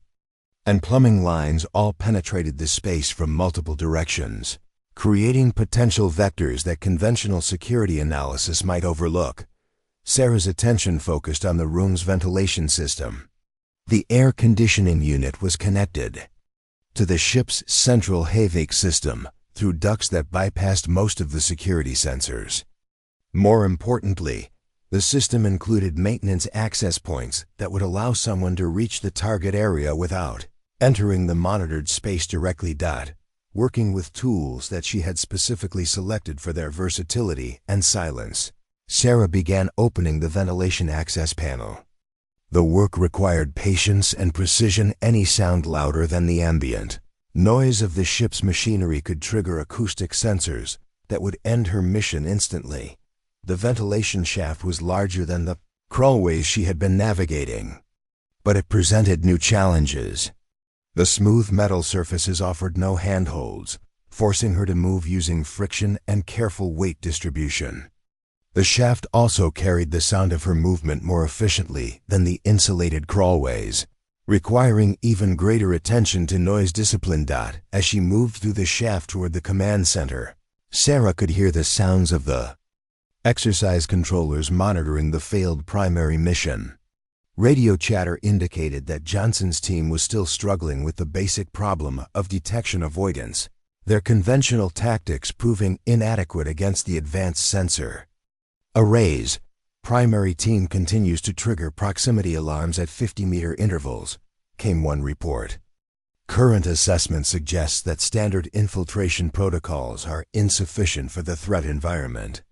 S1: and plumbing lines all penetrated the space from multiple directions, creating potential vectors that conventional security analysis might overlook. Sarah's attention focused on the room's ventilation system. The air conditioning unit was connected to the ship's central HVAC system through ducts that bypassed most of the security sensors. More importantly, the system included maintenance access points that would allow someone to reach the target area without entering the monitored space directly. Working with tools that she had specifically selected for their versatility and silence, Sarah began opening the ventilation access panel. The work required patience and precision. Any sound louder than the ambient noise of the ship's machinery could trigger acoustic sensors that would end her mission instantly. The ventilation shaft was larger than the crawlways she had been navigating, but it presented new challenges. The smooth metal surfaces offered no handholds, forcing her to move using friction and careful weight distribution. The shaft also carried the sound of her movement more efficiently than the insulated crawlways, requiring even greater attention to noise discipline. As she moved through the shaft toward the command center, Sarah could hear the sounds of the exercise controllers monitoring the failed primary mission. Radio chatter indicated that Johnson's team was still struggling with the basic problem of detection avoidance, their conventional tactics proving inadequate against the advanced sensor arrays. Primary team continues to trigger proximity alarms at 50-meter intervals, came one report. Current assessment suggests that standard infiltration protocols are insufficient for the threat environment.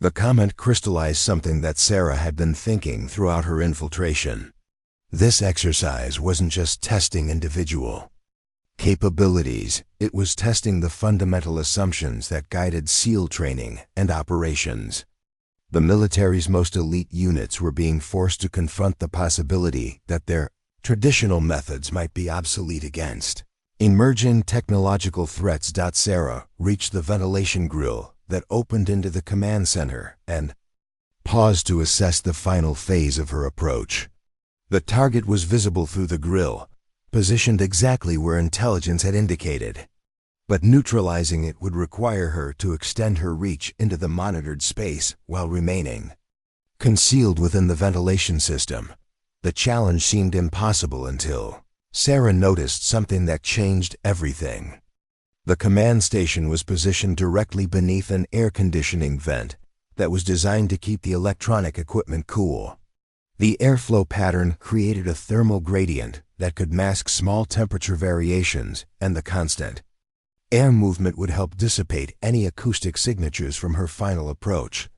S1: The comment crystallized something that Sarah had been thinking throughout her infiltration. This exercise wasn't just testing individual capabilities, it was testing the fundamental assumptions that guided SEAL training and operations. The military's most elite units were being forced to confront the possibility that their traditional methods might be obsolete against emerging technological threats. Sarah reached the ventilation grill that opened into the command center and paused to assess the final phase of her approach. The target was visible through the grill, positioned exactly where intelligence had indicated. But neutralizing it would require her to extend her reach into the monitored space while remaining concealed within the ventilation system. The challenge seemed impossible until Sarah noticed something that changed everything. The command station was positioned directly beneath an air conditioning vent that was designed to keep the electronic equipment cool. The airflow pattern created a thermal gradient that could mask small temperature variations, and the constant air movement would help dissipate any acoustic signatures from her final approach.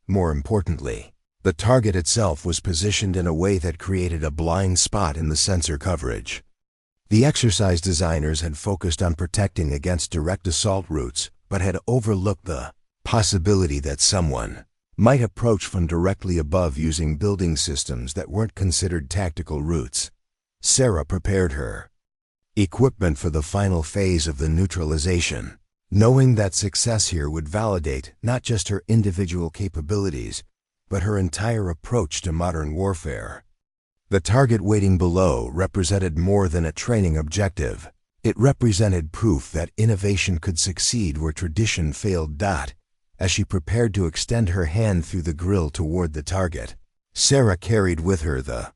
S1: More importantly, the target itself was positioned in a way that created a blind spot in the sensor coverage. The exercise designers had focused on protecting against direct assault routes, but had overlooked the possibility that someone might approach from directly above using building systems that weren't considered tactical routes. Sarah prepared her equipment for the final phase of the neutralization, knowing that success here would validate not just her individual capabilities, but her entire approach to modern warfare. The target waiting below represented more than a training objective. It represented proof that innovation could succeed where tradition failed. As she prepared to extend her hand through the grill toward the target, Sarah carried with her the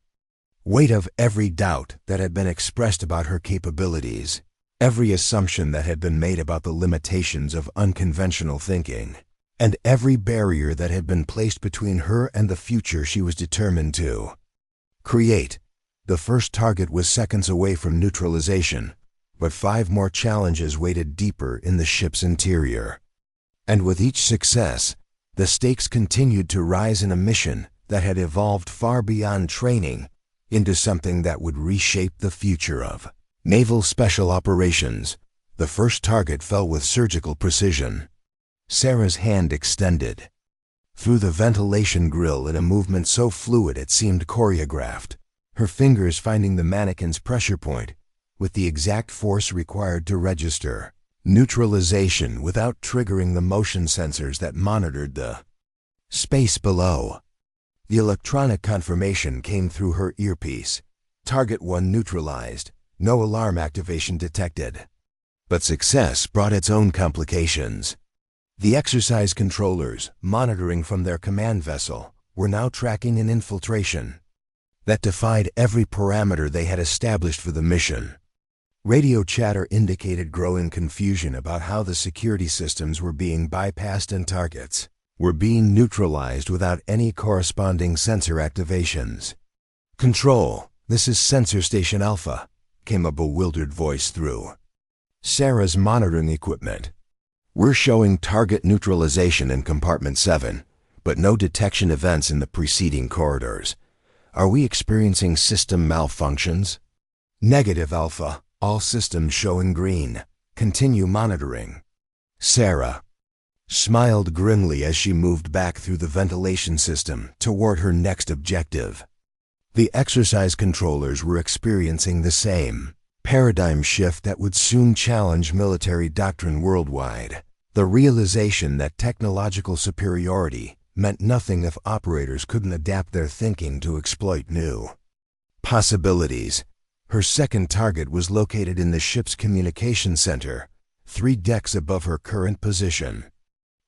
S1: weight of every doubt that had been expressed about her capabilities, every assumption that had been made about the limitations of unconventional thinking, and every barrier that had been placed between her and the future she was determined to create. The first target was seconds away from neutralization, but 5 more challenges waited deeper in the ship's interior. And with each success, the stakes continued to rise in a mission that had evolved far beyond training into something that would reshape the future of naval special operations. The first target fell with surgical precision. Sarah's hand extended through the ventilation grill in a movement so fluid it seemed choreographed, her fingers finding the mannequin's pressure point with the exact force required to register neutralization without triggering the motion sensors that monitored the space below. The electronic confirmation came through her earpiece. Target 1 neutralized, no alarm activation detected. But success brought its own complications. The exercise controllers, monitoring from their command vessel, were now tracking an infiltration that defied every parameter they had established for the mission. Radio chatter indicated growing confusion about how the security systems were being bypassed and targets were being neutralized without any corresponding sensor activations. "Control, this is Sensor Station Alpha," came a bewildered voice through Sarah's monitoring equipment. "We're showing target neutralization in Compartment 7, but no detection events in the preceding corridors. Are we experiencing system malfunctions?" "Negative, Alpha. All systems showing green. Continue monitoring." Sarah smiled grimly as she moved back through the ventilation system toward her next objective. The exercise controllers were experiencing the same paradigm shift that would soon challenge military doctrine worldwide. The realization that technological superiority meant nothing if operators couldn't adapt their thinking to exploit new possibilities. Her second target was located in the ship's communication center, 3 decks above her current position.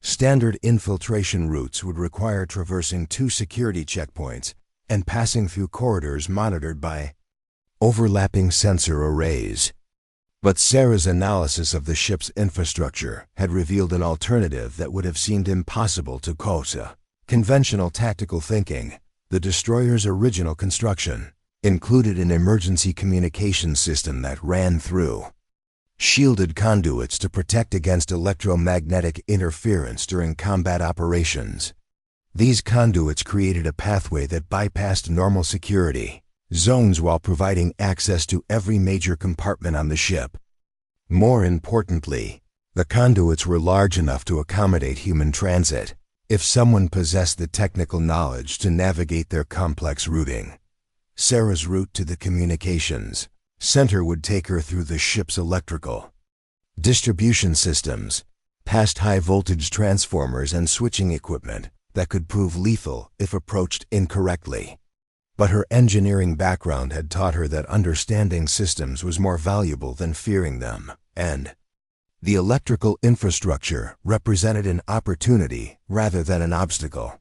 S1: Standard infiltration routes would require traversing 2 security checkpoints and passing through corridors monitored by overlapping sensor arrays. But Sarah's analysis of the ship's infrastructure had revealed an alternative that would have seemed impossible to COSA. Conventional tactical thinking, the destroyer's original construction, included an emergency communications system that ran through shielded conduits to protect against electromagnetic interference during combat operations. These conduits created a pathway that bypassed normal security zones while providing access to every major compartment on the ship. More importantly, the conduits were large enough to accommodate human transit, if someone possessed the technical knowledge to navigate their complex routing. Sarah's route to the communications center would take her through the ship's electrical distribution systems, past high-voltage transformers and switching equipment that could prove lethal if approached incorrectly. But her engineering background had taught her that understanding systems was more valuable than fearing them, and the electrical infrastructure represented an opportunity rather than an obstacle.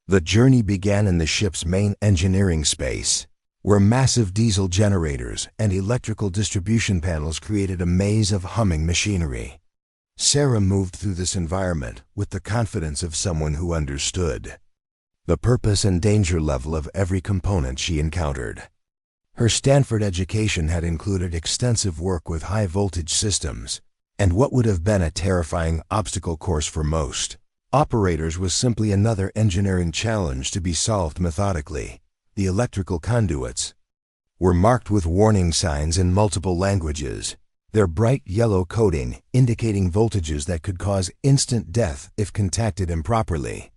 S1: The journey began in the ship's main engineering space, where massive diesel generators and electrical distribution panels created a maze of humming machinery. Sarah moved through this environment with the confidence of someone who understood the purpose and danger level of every component she encountered. Her Stanford education had included extensive work with high-voltage systems, and what would have been a terrifying obstacle course for most operators was simply another engineering challenge to be solved methodically. The electrical conduits were marked with warning signs in multiple languages, their bright yellow coating indicating voltages that could cause instant death if contacted improperly.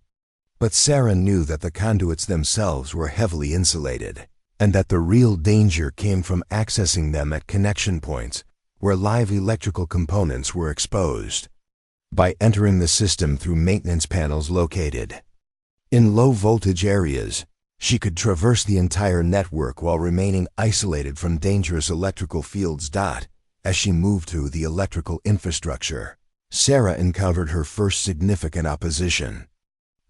S1: But Sarah knew that the conduits themselves were heavily insulated, and that the real danger came from accessing them at connection points where live electrical components were exposed. By entering the system through maintenance panels located in low-voltage areas, she could traverse the entire network while remaining isolated from dangerous electrical fields. As she moved through the electrical infrastructure, Sarah encountered her first significant opposition.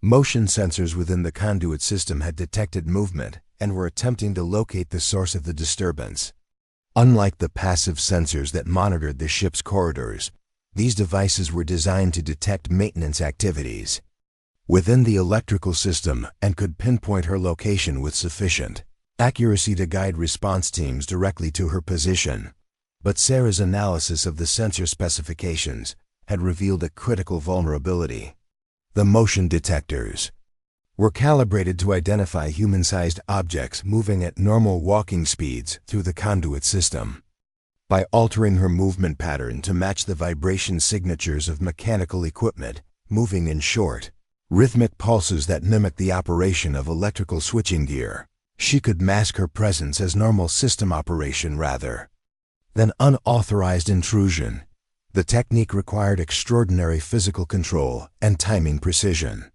S1: Motion sensors within the conduit system had detected movement and were attempting to locate the source of the disturbance. Unlike the passive sensors that monitored the ship's corridors, these devices were designed to detect maintenance activities within the electrical system and could pinpoint her location with sufficient accuracy to guide response teams directly to her position. But Sarah's analysis of the sensor specifications had revealed a critical vulnerability. The motion detectors were calibrated to identify human-sized objects moving at normal walking speeds through the conduit system. By altering her movement pattern to match the vibration signatures of mechanical equipment moving in short, rhythmic pulses that mimic the operation of electrical switching gear, she could mask her presence as normal system operation rather than unauthorized intrusion. The technique required extraordinary physical control and timing precision.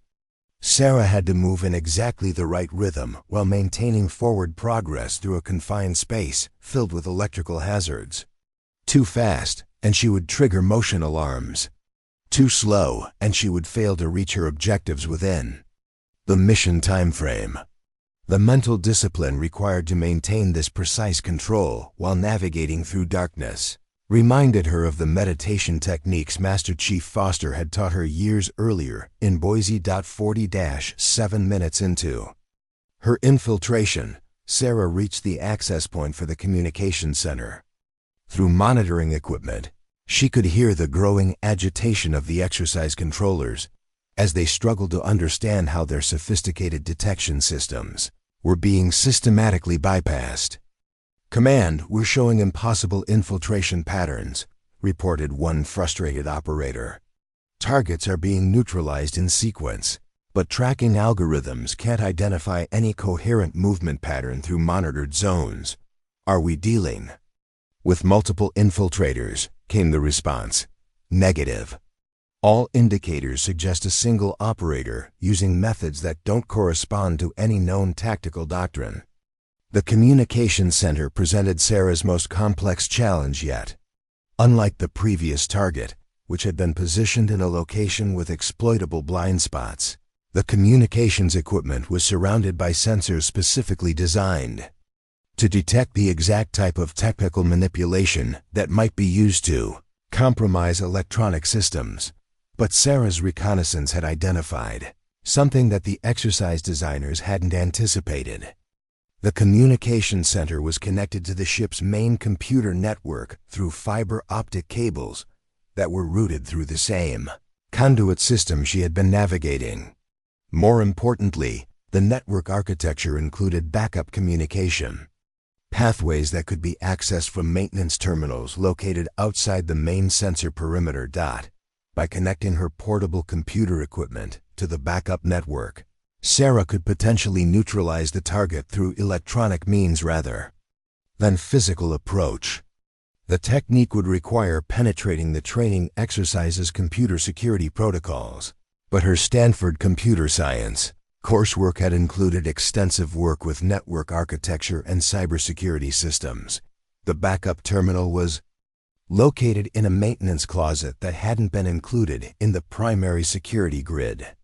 S1: Sarah had to move in exactly the right rhythm while maintaining forward progress through a confined space filled with electrical hazards. Too fast, and she would trigger motion alarms. Too slow, and she would fail to reach her objectives within the mission time frame. The mental discipline required to maintain this precise control while navigating through darkness reminded her of the meditation techniques Master Chief Foster had taught her years earlier in Boise. 40-7 minutes into her infiltration, Sarah reached the access point for the communications center. Through monitoring equipment, she could hear the growing agitation of the exercise controllers as they struggled to understand how their sophisticated detection systems were being systematically bypassed. "Command, we're showing impossible infiltration patterns," reported one frustrated operator. "Targets are being neutralized in sequence, but tracking algorithms can't identify any coherent movement pattern through monitored zones. Are we dealing with multiple infiltrators?" came the response. "Negative. All indicators suggest a single operator using methods that don't correspond to any known tactical doctrine." The communications center presented Sarah's most complex challenge yet. Unlike the previous target, which had been positioned in a location with exploitable blind spots, the communications equipment was surrounded by sensors specifically designed to detect the exact type of technical manipulation that might be used to compromise electronic systems. But Sarah's reconnaissance had identified something that the exercise designers hadn't anticipated. The communications center was connected to the ship's main computer network through fiber optic cables that were routed through the same conduit system she had been navigating. More importantly, the network architecture included backup communication pathways that could be accessed from maintenance terminals located outside the main sensor perimeter. By connecting her portable computer equipment to the backup network, Sarah could potentially neutralize the target through electronic means rather than physical approach. The technique would require penetrating the training exercise's computer security protocols, but her Stanford computer science coursework had included extensive work with network architecture and cybersecurity systems. The backup terminal was located in a maintenance closet that hadn't been included in the primary security grid.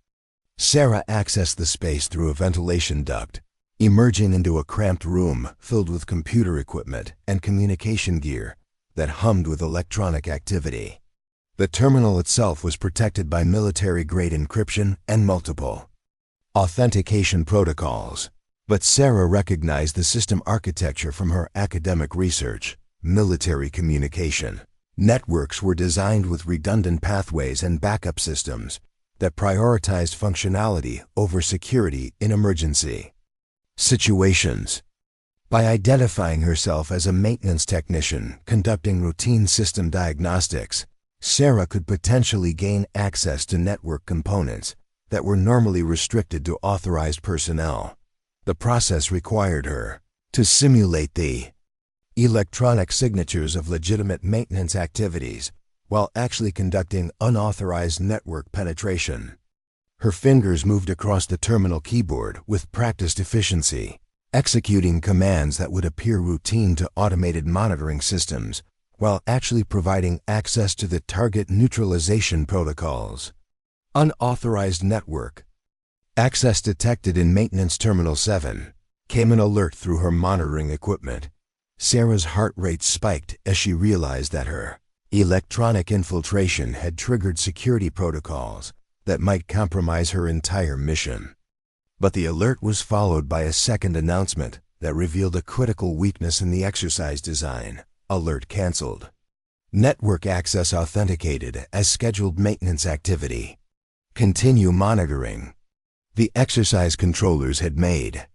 S1: Sarah accessed the space through a ventilation duct, emerging into a cramped room filled with computer equipment and communication gear that hummed with electronic activity. The terminal itself was protected by military-grade encryption and multiple authentication protocols. But Sarah recognized the system architecture from her academic research. Military communication networks were designed with redundant pathways and backup systems that prioritized functionality over security in emergency situations. By identifying herself as a maintenance technician conducting routine system diagnostics, Sarah could potentially gain access to network components that were normally restricted to authorized personnel. The process required her to simulate the electronic signatures of legitimate maintenance activities while actually conducting unauthorized network penetration. Her fingers moved across the terminal keyboard with practiced efficiency, executing commands that would appear routine to automated monitoring systems while actually providing access to the target neutralization protocols. Unauthorized network access detected in Maintenance Terminal 7. came an alert through her monitoring equipment. Sarah's heart rate spiked as she realized that her electronic infiltration had triggered security protocols that might compromise her entire mission. But the alert was followed by a second announcement that revealed a critical weakness in the exercise design. Alert canceled. Network access authenticated as scheduled maintenance activity. Continue monitoring. The exercise controllers had made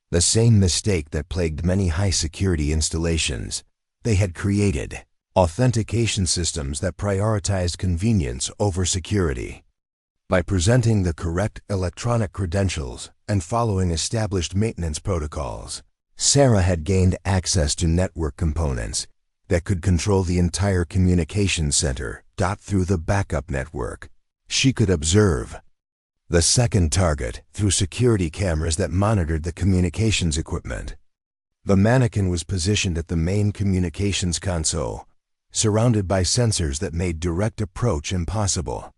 S1: the same mistake that plagued many high-security installations. They had created authentication systems that prioritized convenience over security. By presenting the correct electronic credentials and following established maintenance protocols, Sarah had gained access to network components that could control the entire communications center. Through the backup network, she could observe the second target through security cameras that monitored the communications equipment. The mannequin was positioned at the main communications console, surrounded by sensors that made direct approach impossible.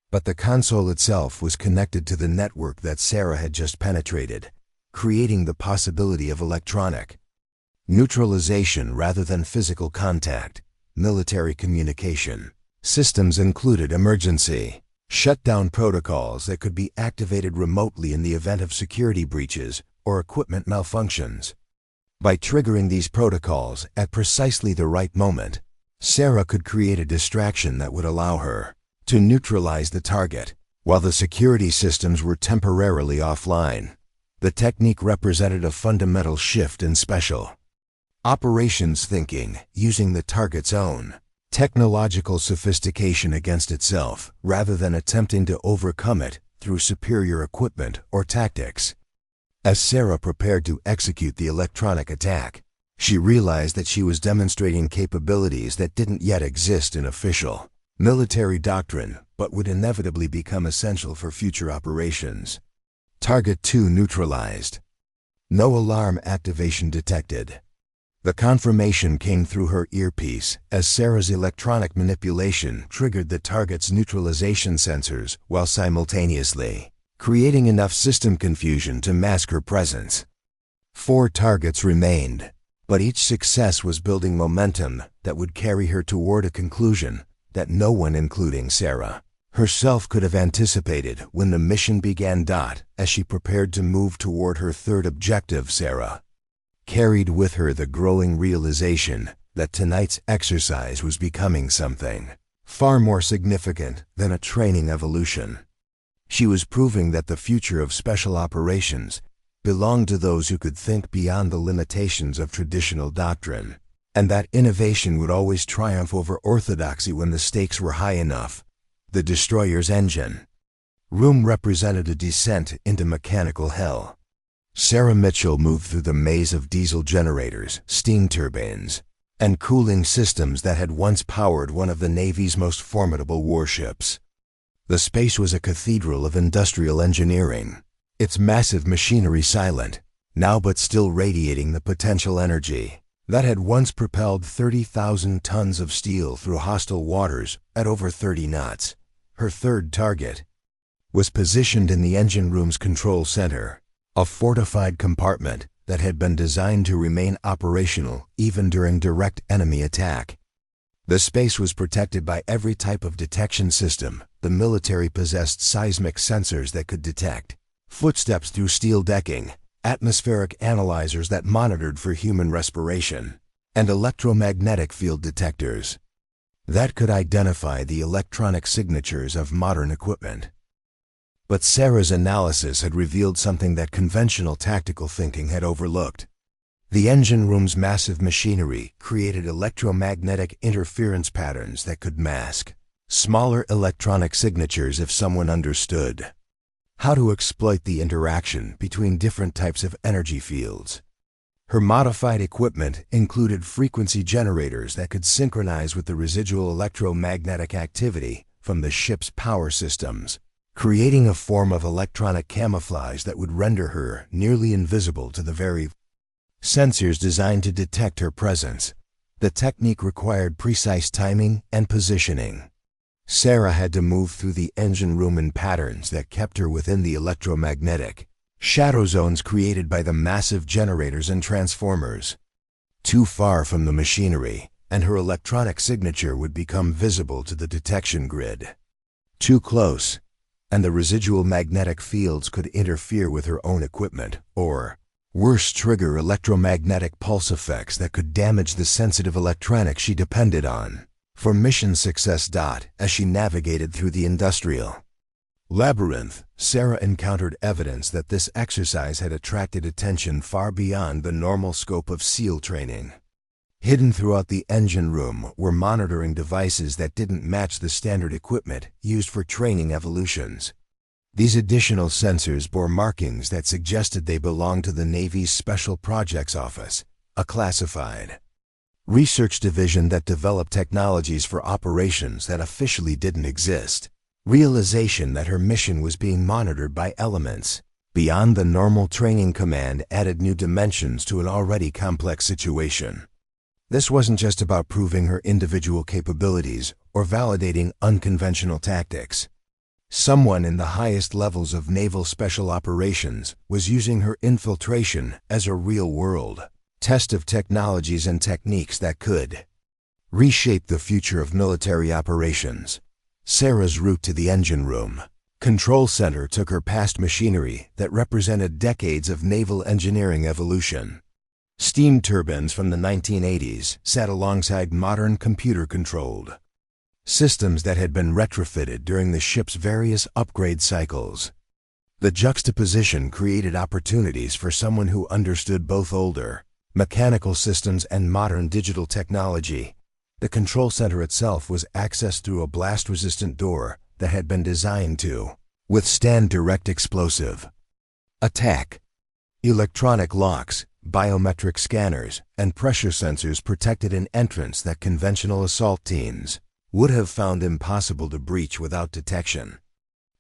S1: But the console itself was connected to the network that Sarah had just penetrated, creating the possibility of electronic neutralization rather than physical contact. Military communication systems included emergency shutdown protocols that could be activated remotely in the event of security breaches or equipment malfunctions. By triggering these protocols at precisely the right moment, Sarah could create a distraction that would allow her to neutralize the target while the security systems were temporarily offline. The technique represented a fundamental shift in special operations thinking, using the target's own technological sophistication against itself rather than attempting to overcome it through superior equipment or tactics. As Sarah prepared to execute the electronic attack, she realized that she was demonstrating capabilities that didn't yet exist in official military doctrine but would inevitably become essential for future operations. Target 2 neutralized. No alarm activation detected. The confirmation came through her earpiece as Sarah's electronic manipulation triggered the target's neutralization sensors while simultaneously creating enough system confusion to mask her presence. 4 targets remained, but each success was building momentum that would carry her toward a conclusion that no one, including Sarah herself, could have anticipated when the mission began. As she prepared to move toward her third objective, Sarah carried with her the growing realization that tonight's exercise was becoming something far more significant than a training evolution. She was proving that the future of special operations belonged to those who could think beyond the limitations of traditional doctrine, and that innovation would always triumph over orthodoxy when the stakes were high enough. The destroyer's engine room represented a descent into mechanical hell. Sarah Mitchell moved through the maze of diesel generators, steam turbines, and cooling systems that had once powered one of the Navy's most formidable warships. The space was a cathedral of industrial engineering, its massive machinery silent, now but still radiating the potential energy that had once propelled 30,000 tons of steel through hostile waters at over 30 knots. Her third target was positioned in the engine room's control center, a fortified compartment that had been designed to remain operational even during direct enemy attack. The space was protected by every type of detection system. The military possessed seismic sensors that could detect footsteps through steel decking, atmospheric analyzers that monitored for human respiration, and electromagnetic field detectors that could identify the electronic signatures of modern equipment. But Sarah's analysis had revealed something that conventional tactical thinking had overlooked. The engine room's massive machinery created electromagnetic interference patterns that could mask smaller electronic signatures if someone understood how to exploit the interaction between different types of energy fields. Her modified equipment included frequency generators that could synchronize with the residual electromagnetic activity from the ship's power systems, creating a form of electronic camouflage that would render her nearly invisible to the very sensors designed to detect her presence. The technique required precise timing and positioning. Sarah had to move through the engine room in patterns that kept her within the electromagnetic shadow zones created by the massive generators and transformers. Too far from the machinery, and her electronic signature would become visible to the detection grid. Too close, and the residual magnetic fields could interfere with her own equipment, or, worse, trigger electromagnetic pulse effects that could damage the sensitive electronics she depended on for mission success. As she navigated through the industrial labyrinth, Sarah encountered evidence that this exercise had attracted attention far beyond the normal scope of SEAL training. Hidden throughout the engine room were monitoring devices that didn't match the standard equipment used for training evolutions. These additional sensors bore markings that suggested they belonged to the Navy's Special Projects Office, a classified research division that developed technologies for operations that officially didn't exist. Realization that her mission was being monitored by elements beyond the normal training command added new dimensions to an already complex situation. This wasn't just about proving her individual capabilities or validating unconventional tactics. Someone in the highest levels of naval special operations was using her infiltration as a real-world test of technologies and techniques that could reshape the future of military operations. Sarah's route to the engine room control center took her past machinery that represented decades of naval engineering evolution. Steam turbines from the 1980s sat alongside modern computer-controlled systems that had been retrofitted during the ship's various upgrade cycles. The juxtaposition created opportunities for someone who understood both older mechanical systems and modern digital technology. The control center itself was accessed through a blast-resistant door that had been designed to withstand direct explosive attack. Electronic locks, biometric scanners, and pressure sensors protected an entrance that conventional assault teams would have found impossible to breach without detection.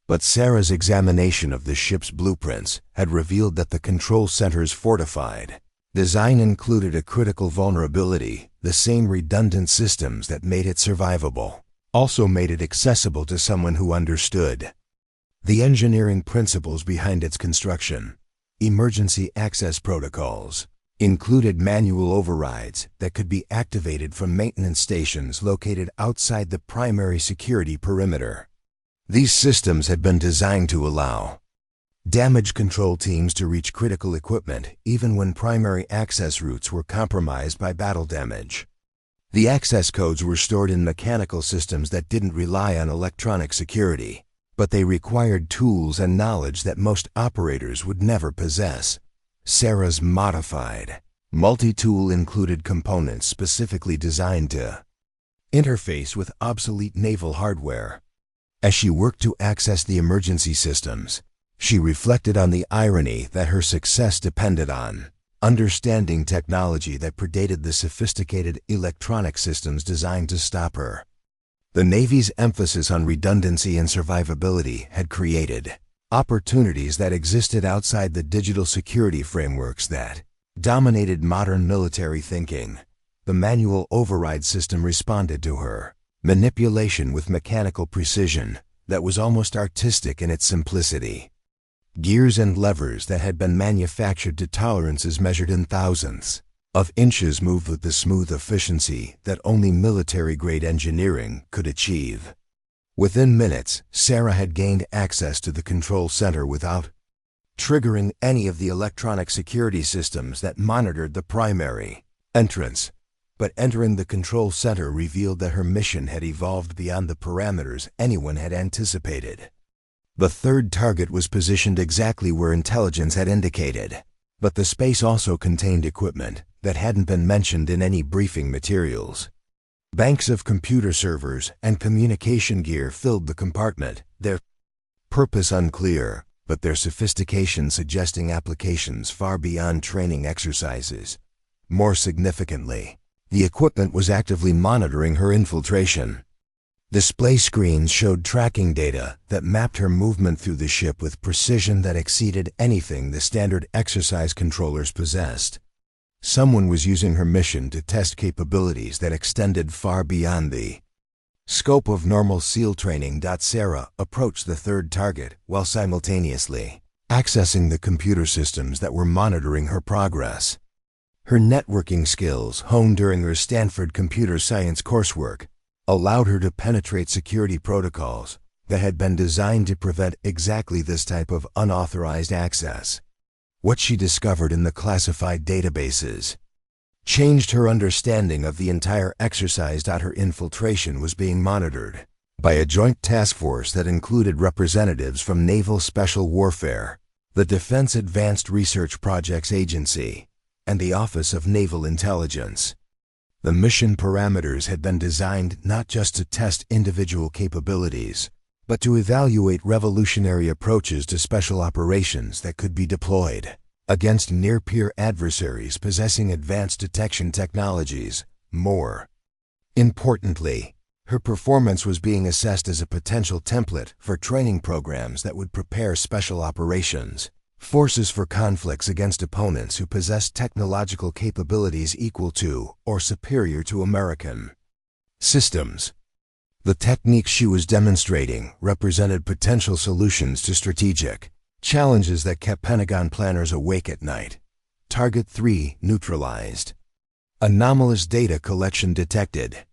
S1: But Sarah's examination of the ship's blueprints had revealed that the control center's fortified design included a critical vulnerability. The same redundant systems that made it survivable also made it accessible to someone who understood the engineering principles behind its construction. Emergency access protocols included manual overrides that could be activated from maintenance stations located outside the primary security perimeter. These systems had been designed to allow damage control teams to reach critical equipment even when primary access routes were compromised by battle damage. The access codes were stored in mechanical systems that didn't rely on electronic security, but they required tools and knowledge that most operators would never possess. Sarah's modified multi-tool included components specifically designed to interface with obsolete naval hardware. As she worked to access the emergency systems, she reflected on the irony that her success depended on understanding technology that predated the sophisticated electronic systems designed to stop her. The Navy's emphasis on redundancy and survivability had created opportunities that existed outside the digital security frameworks that dominated modern military thinking. The manual override system responded to her manipulation with mechanical precision that was almost artistic in its simplicity. Gears and levers that had been manufactured to tolerances measured in thousandths of inches moved with the smooth efficiency that only military-grade engineering could achieve. Within minutes, Sarah had gained access to the control center without triggering any of the electronic security systems that monitored the primary entrance. But entering the control center revealed that her mission had evolved beyond the parameters anyone had anticipated. The third target was positioned exactly where intelligence had indicated, but the space also contained equipment that hadn't been mentioned in any briefing materials. Banks of computer servers and communication gear filled the compartment, their purpose unclear, but their sophistication suggesting applications far beyond training exercises. More significantly, the equipment was actively monitoring her infiltration. Display screens showed tracking data that mapped her movement through the ship with precision that exceeded anything the standard exercise controllers possessed. Someone was using her mission to test capabilities that extended far beyond the scope of normal SEAL training. Sarah approached the third target while simultaneously accessing the computer systems that were monitoring her progress. Her networking skills, honed during her Stanford computer science coursework, allowed her to penetrate security protocols that had been designed to prevent exactly this type of unauthorized access. What she discovered in the classified databases changed her understanding of the entire exercise. Her infiltration was being monitored by a joint task force that included representatives from Naval Special Warfare, the Defense Advanced Research Projects Agency, and the Office of Naval Intelligence. The mission parameters had been designed not just to test individual capabilities, but to evaluate revolutionary approaches to special operations that could be deployed against near-peer adversaries possessing advanced detection technologies. More importantly, her performance was being assessed as a potential template for training programs that would prepare special operations forces for conflicts against opponents who possess technological capabilities equal to or superior to American systems. The techniques she was demonstrating represented potential solutions to strategic challenges that kept Pentagon planners awake at night. Target 3 neutralized. Anomalous data collection detected.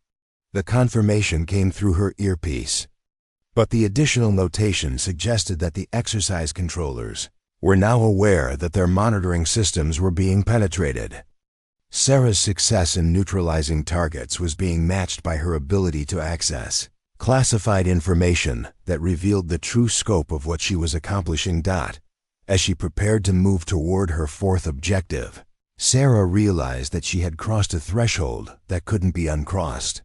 S1: The confirmation came through her earpiece. But the additional notation suggested that the exercise controllers were now aware that their monitoring systems were being penetrated. Sarah's success in neutralizing targets was being matched by her ability to access classified information that revealed the true scope of what she was accomplishing. As she prepared to move toward her fourth objective, Sarah realized that she had crossed a threshold that couldn't be uncrossed.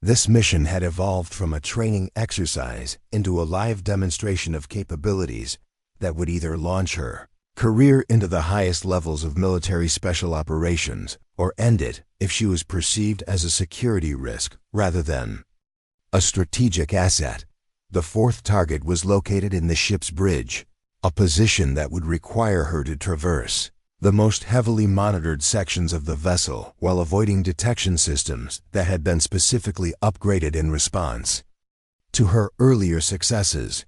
S1: This mission had evolved from a training exercise into a live demonstration of capabilities that would either launch her career into the highest levels of military special operations or end it if she was perceived as a security risk rather than a strategic asset. The fourth target was located in the ship's bridge, a position that would require her to traverse the most heavily monitored sections of the vessel while avoiding detection systems that had been specifically upgraded in response to her earlier successes.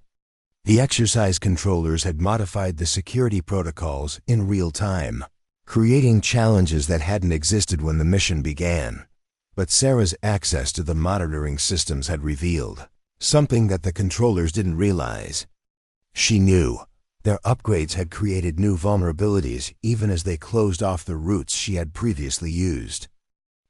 S1: The exercise controllers had modified the security protocols in real time, creating challenges that hadn't existed when the mission began. But Sarah's access to the monitoring systems had revealed something that the controllers didn't realize. She knew their upgrades had created new vulnerabilities even as they closed off the routes she had previously used.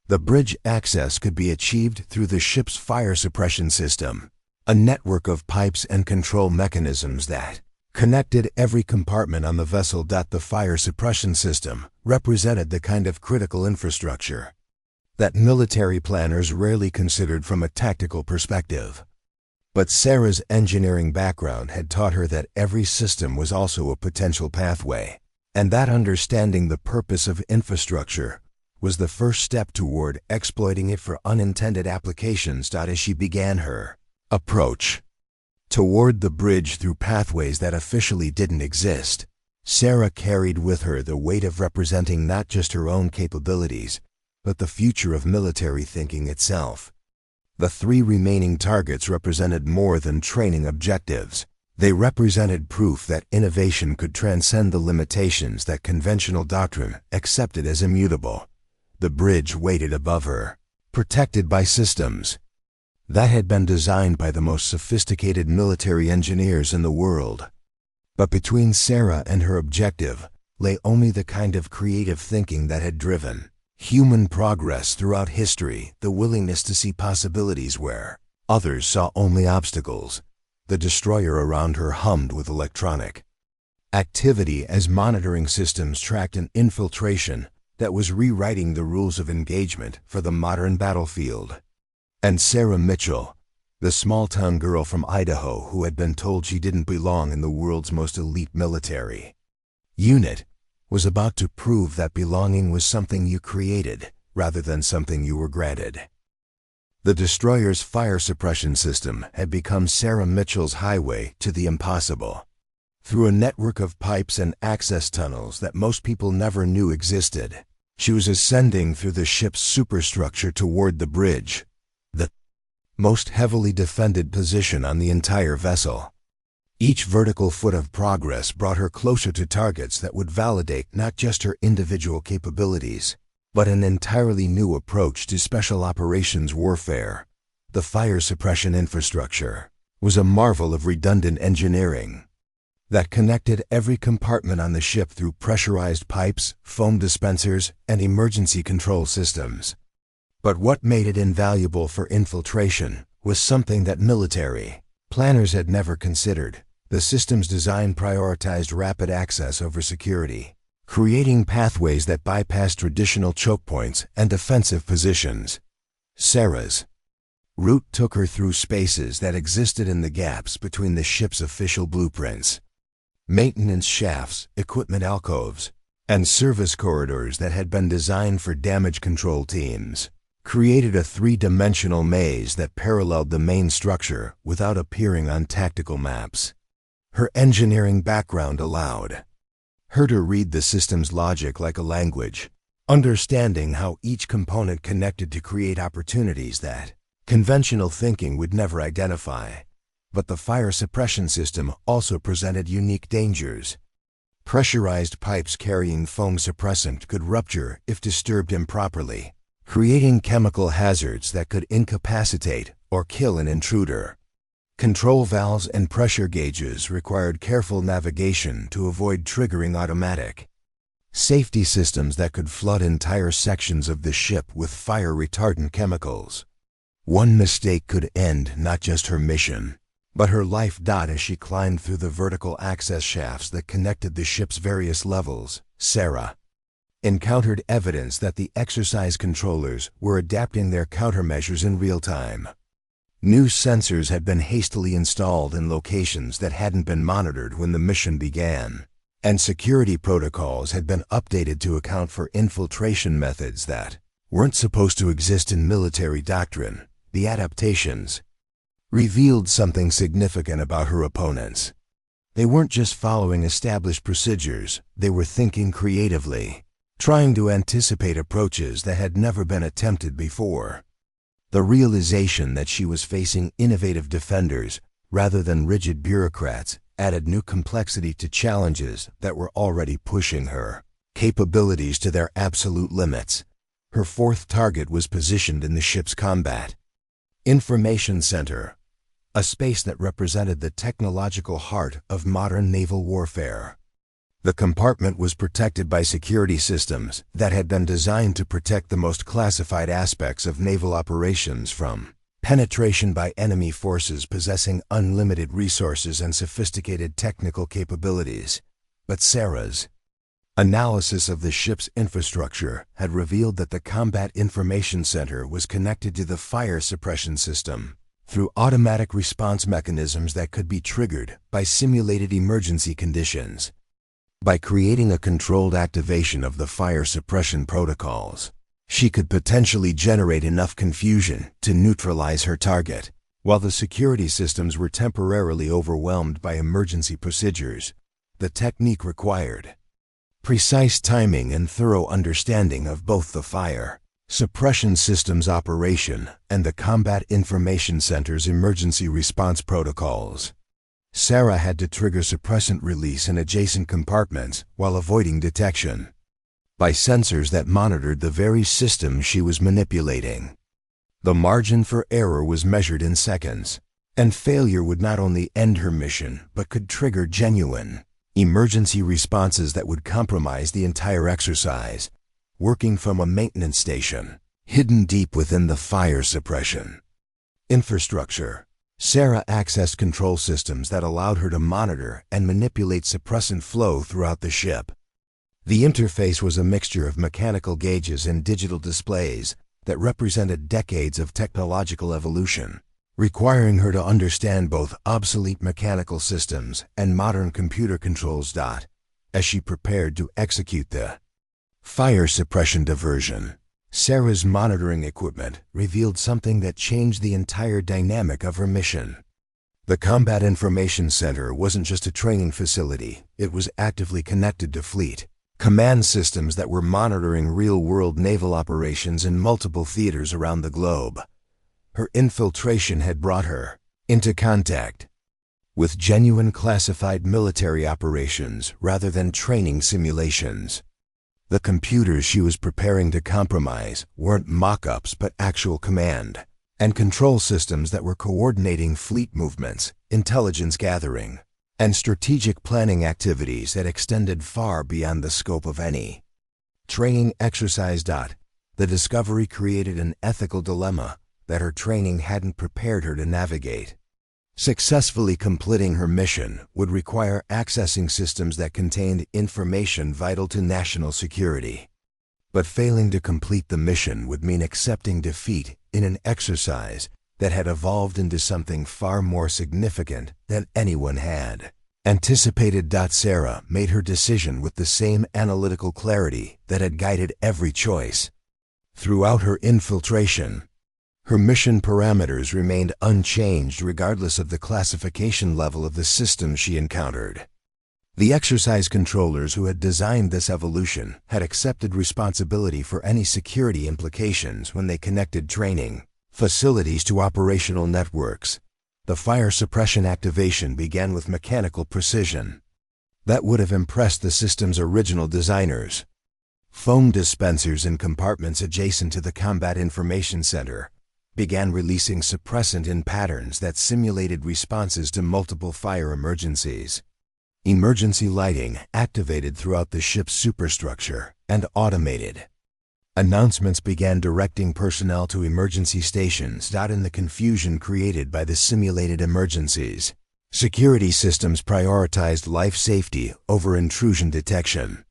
S1: The bridge access could be achieved through the ship's fire suppression system, a network of pipes and control mechanisms that connected every compartment on the vessel. The fire suppression system represented the kind of critical infrastructure that military planners rarely considered from a tactical perspective. But Sarah's engineering background had taught her that every system was also a potential pathway, and that understanding the purpose of infrastructure was the first step toward exploiting it for unintended applications. As she began her approach toward the bridge through pathways that officially didn't exist, Sarah carried with her the weight of representing not just her own capabilities, but the future of military thinking itself. The 3 remaining targets represented more than training objectives. They represented proof that innovation could transcend the limitations that conventional doctrine accepted as immutable. The bridge waited above her, protected by systems that had been designed by the most sophisticated military engineers in the world. But between Sarah and her objective lay only the kind of creative thinking that had driven human progress throughout history, the willingness to see possibilities where others saw only obstacles. The destroyer around her hummed with electronic activity as monitoring systems tracked an infiltration that was rewriting the rules of engagement for the modern battlefield. And Sarah Mitchell, the small-town girl from Idaho who had been told she didn't belong in the world's most elite military unit, was about to prove that belonging was something you created rather than something you were granted. The destroyer's fire suppression system had become Sarah Mitchell's highway to the impossible. Through a network of pipes and access tunnels that most people never knew existed, she was ascending through the ship's superstructure toward the bridge, the most heavily defended position on the entire vessel. Each vertical foot of progress brought her closer to targets that would validate not just her individual capabilities, but an entirely new approach to special operations warfare. The fire suppression infrastructure was a marvel of redundant engineering that connected every compartment on the ship through pressurized pipes, foam dispensers, and emergency control systems. But what made it invaluable for infiltration was something that military planners had never considered. The system's design prioritized rapid access over security, creating pathways that bypassed traditional choke points and defensive positions. Sarah's route took her through spaces that existed in the gaps between the ship's official blueprints. Maintenance shafts, equipment alcoves, and service corridors that had been designed for damage control teams created a three-dimensional maze that paralleled the main structure without appearing on tactical maps. Her engineering background allowed her to read the system's logic like a language, understanding how each component connected to create opportunities that conventional thinking would never identify. But the fire suppression system also presented unique dangers. Pressurized pipes carrying foam suppressant could rupture if disturbed improperly, creating chemical hazards that could incapacitate or kill an intruder. Control valves and pressure gauges required careful navigation to avoid triggering automatic safety systems that could flood entire sections of the ship with fire-retardant chemicals. One mistake could end not just her mission, but her life. As she climbed through the vertical access shafts that connected the ship's various levels, Sarah encountered evidence that the exercise controllers were adapting their countermeasures in real time. New sensors had been hastily installed in locations that hadn't been monitored when the mission began, and security protocols had been updated to account for infiltration methods that weren't supposed to exist in military doctrine. The adaptations revealed something significant about her opponents. They weren't just following established procedures, they were thinking creatively, trying to anticipate approaches that had never been attempted before. The realization that she was facing innovative defenders rather than rigid bureaucrats added new complexity to challenges that were already pushing her capabilities to their absolute limits. Her fourth target was positioned in the ship's combat information center, a space that represented the technological heart of modern naval warfare. The compartment was protected by security systems that had been designed to protect the most classified aspects of naval operations from penetration by enemy forces possessing unlimited resources and sophisticated technical capabilities. But Sarah's analysis of the ship's infrastructure had revealed that the Combat Information Center was connected to the fire suppression system through automatic response mechanisms that could be triggered by simulated emergency conditions. By creating a controlled activation of the fire suppression protocols, she could potentially generate enough confusion to neutralize her target. While the security systems were temporarily overwhelmed by emergency procedures, the technique required precise timing and thorough understanding of both the fire suppression system's operation and the Combat Information Center's emergency response protocols. Sarah had to trigger suppressant release in adjacent compartments while avoiding detection by sensors that monitored the very system she was manipulating. The margin for error was measured in seconds, and failure would not only end her mission but could trigger genuine emergency responses that would compromise the entire exercise. Working from a maintenance station hidden deep within the fire suppression infrastructure, Sarah accessed control systems that allowed her to monitor and manipulate suppressant flow throughout the ship. The interface was a mixture of mechanical gauges and digital displays that represented decades of technological evolution, requiring her to understand both obsolete mechanical systems and modern computer controls. As she prepared to execute the fire suppression diversion, Sarah's monitoring equipment revealed something that changed the entire dynamic of her mission. The Combat Information Center wasn't just a training facility, it was actively connected to fleet command systems that were monitoring real-world naval operations in multiple theaters around the globe. Her infiltration had brought her into contact with genuine classified military operations rather than training simulations. The computers she was preparing to compromise weren't mock-ups but actual command and control systems that were coordinating fleet movements, intelligence gathering, and strategic planning activities that extended far beyond the scope of any training exercise. The discovery created an ethical dilemma that her training hadn't prepared her to navigate. Successfully completing her mission would require accessing systems that contained information vital to national security. But failing to complete the mission would mean accepting defeat in an exercise that had evolved into something far more significant than anyone had anticipated. Sarah made her decision with the same analytical clarity that had guided every choice. Throughout her infiltration, her mission parameters remained unchanged regardless of the classification level of the system she encountered. The exercise controllers who had designed this evolution had accepted responsibility for any security implications when they connected training facilities to operational networks. The fire suppression activation began with mechanical precision that would have impressed the system's original designers. Foam dispensers in compartments adjacent to the Combat Information Center began releasing suppressant in patterns that simulated responses to multiple fire emergencies. Emergency lighting activated throughout the ship's superstructure and automated. Announcements began directing personnel to emergency stations. In the confusion created by the simulated emergencies, security systems prioritized life safety over intrusion detection.